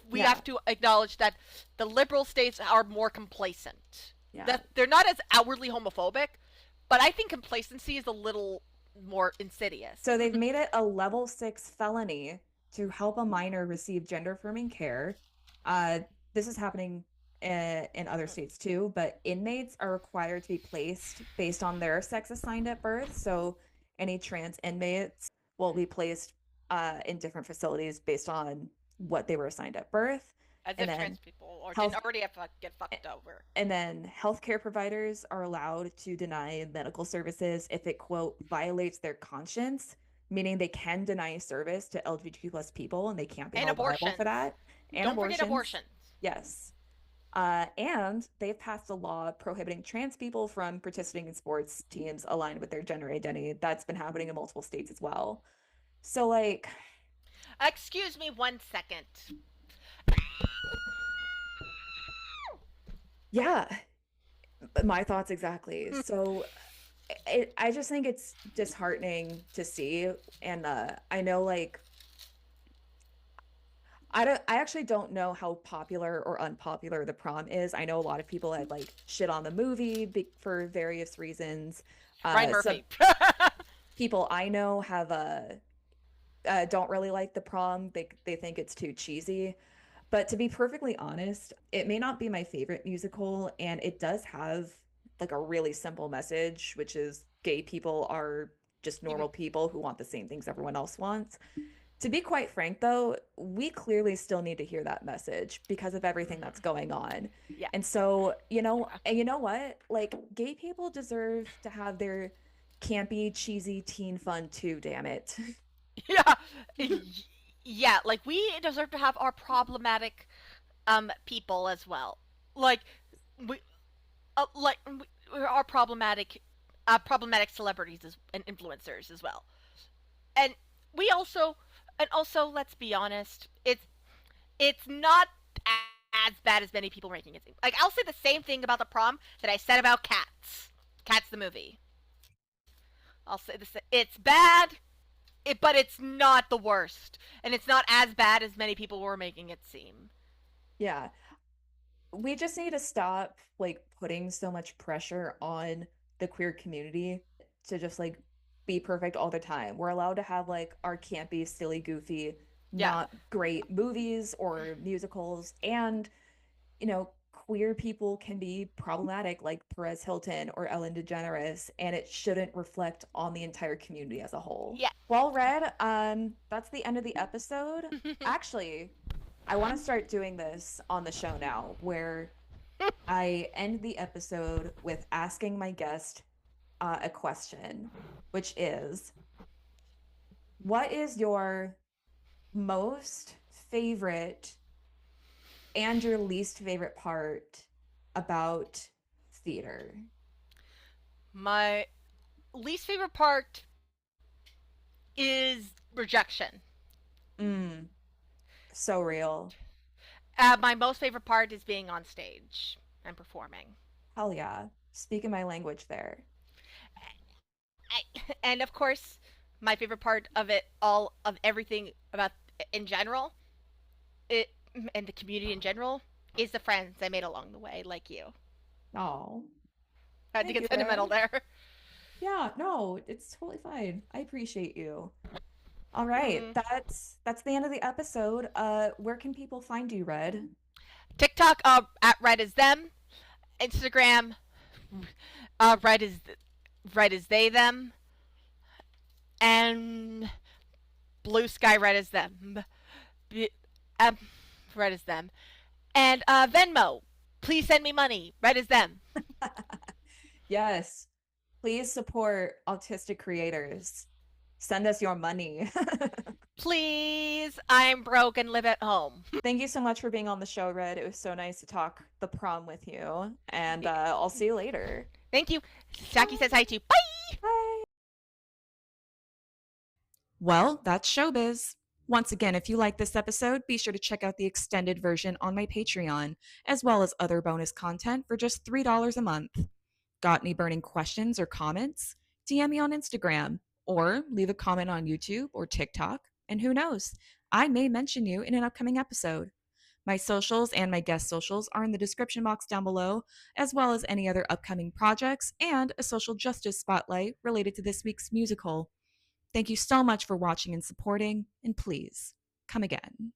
we Yeah. have to acknowledge that the liberal states are more complacent. Yeah. That they're not as outwardly homophobic, but I think complacency is a little more insidious. So they've made it a level 6 felony to help a minor receive gender affirming care. Uh, this is happening in other states too, but inmates are required to be placed based on their sex assigned at birth. So any trans inmates will be placed in different facilities based on what they were assigned at birth. As And if trans then people or didn't health already have get fucked over. and then healthcare providers are allowed to deny medical services if it, quote, violates their conscience, meaning they can deny service to LGBTQ plus people and they can't be And held liable for abortions. that. And Don't forget abortions, abortions. yes. And they've passed a law prohibiting trans people from participating in sports teams aligned with their gender identity. That's been happening in multiple states as well. So, like, Excuse me 1 second. yeah, my thoughts exactly. So, I just think it's disheartening to see. And I know, like, I actually don't know how popular or unpopular the prom is. I know a lot of people had like shit on the movie for various reasons. Ryan Some Murphy. people I know have don't really like the prom. They think it's too cheesy. But to be perfectly honest, it may not be my favorite musical, and it does have like a really simple message, which is gay people are just normal people who want the same things everyone else wants. To be quite frank, though, we clearly still need to hear that message because of everything that's going on. Yeah. And so, and you know what? Like, gay people deserve to have their campy, cheesy teen fun too, damn it. Yeah. Yeah, like we deserve to have our problematic people as well. Like we our problematic celebrities and influencers as well. And we also let's be honest, it's not as bad as many people are making it seem. Like I'll say the same thing about the prom that I said about Cats. Cats the movie. I'll say this. It's bad, but it's not the worst, and it's not as bad as many people were making it seem. Yeah. We just need to stop like putting so much pressure on the queer community to just like be perfect all the time. We're allowed to have like our campy, silly, goofy, Yeah, not great movies or musicals. And, queer people can be problematic like Perez Hilton or Ellen DeGeneres, and it shouldn't reflect on the entire community as a whole. yeah. Well, Red, that's the end of the episode. Actually, I want to start doing this on the show now, where I end the episode with asking my guest a question, which is, what is your most favorite and your least favorite part about theater? My least favorite part is rejection. Mm, so real. My most favorite part is being on stage and performing. Hell yeah. Speaking my language there. And of course, my favorite part of it, all of everything about in general, it and the community in general, is the friends I made along the way, like you. Oh, I had to thank get you, sentimental Red. there. Yeah, no, it's totally fine. I appreciate you. All right, Mm. that's the end of the episode. Where can people find you, Red? TikTok at Red is them. Instagram Red is they them, and Blue Sky Red is them. Um, Red is them, and Venmo. Please send me money. Red is them. Yes, please support autistic creators. Send us your money. Please, I'm broke and live at home. Thank you so much for being on the show, Red. It was so nice to talk the prom with you, and I'll see you later. Thank you. Jackie Bye. says hi to you. Bye. Bye. Well, that's showbiz. Once again, if you like this episode, be sure to check out the extended version on my Patreon, as well as other bonus content for just $3 a month. Got any burning questions or comments? DM me on Instagram or leave a comment on YouTube or TikTok, and who knows, I may mention you in an upcoming episode. My socials and my guest socials are in the description box down below, as well as any other upcoming projects and a social justice spotlight related to this week's musical. Thank you so much for watching and supporting, and please come again.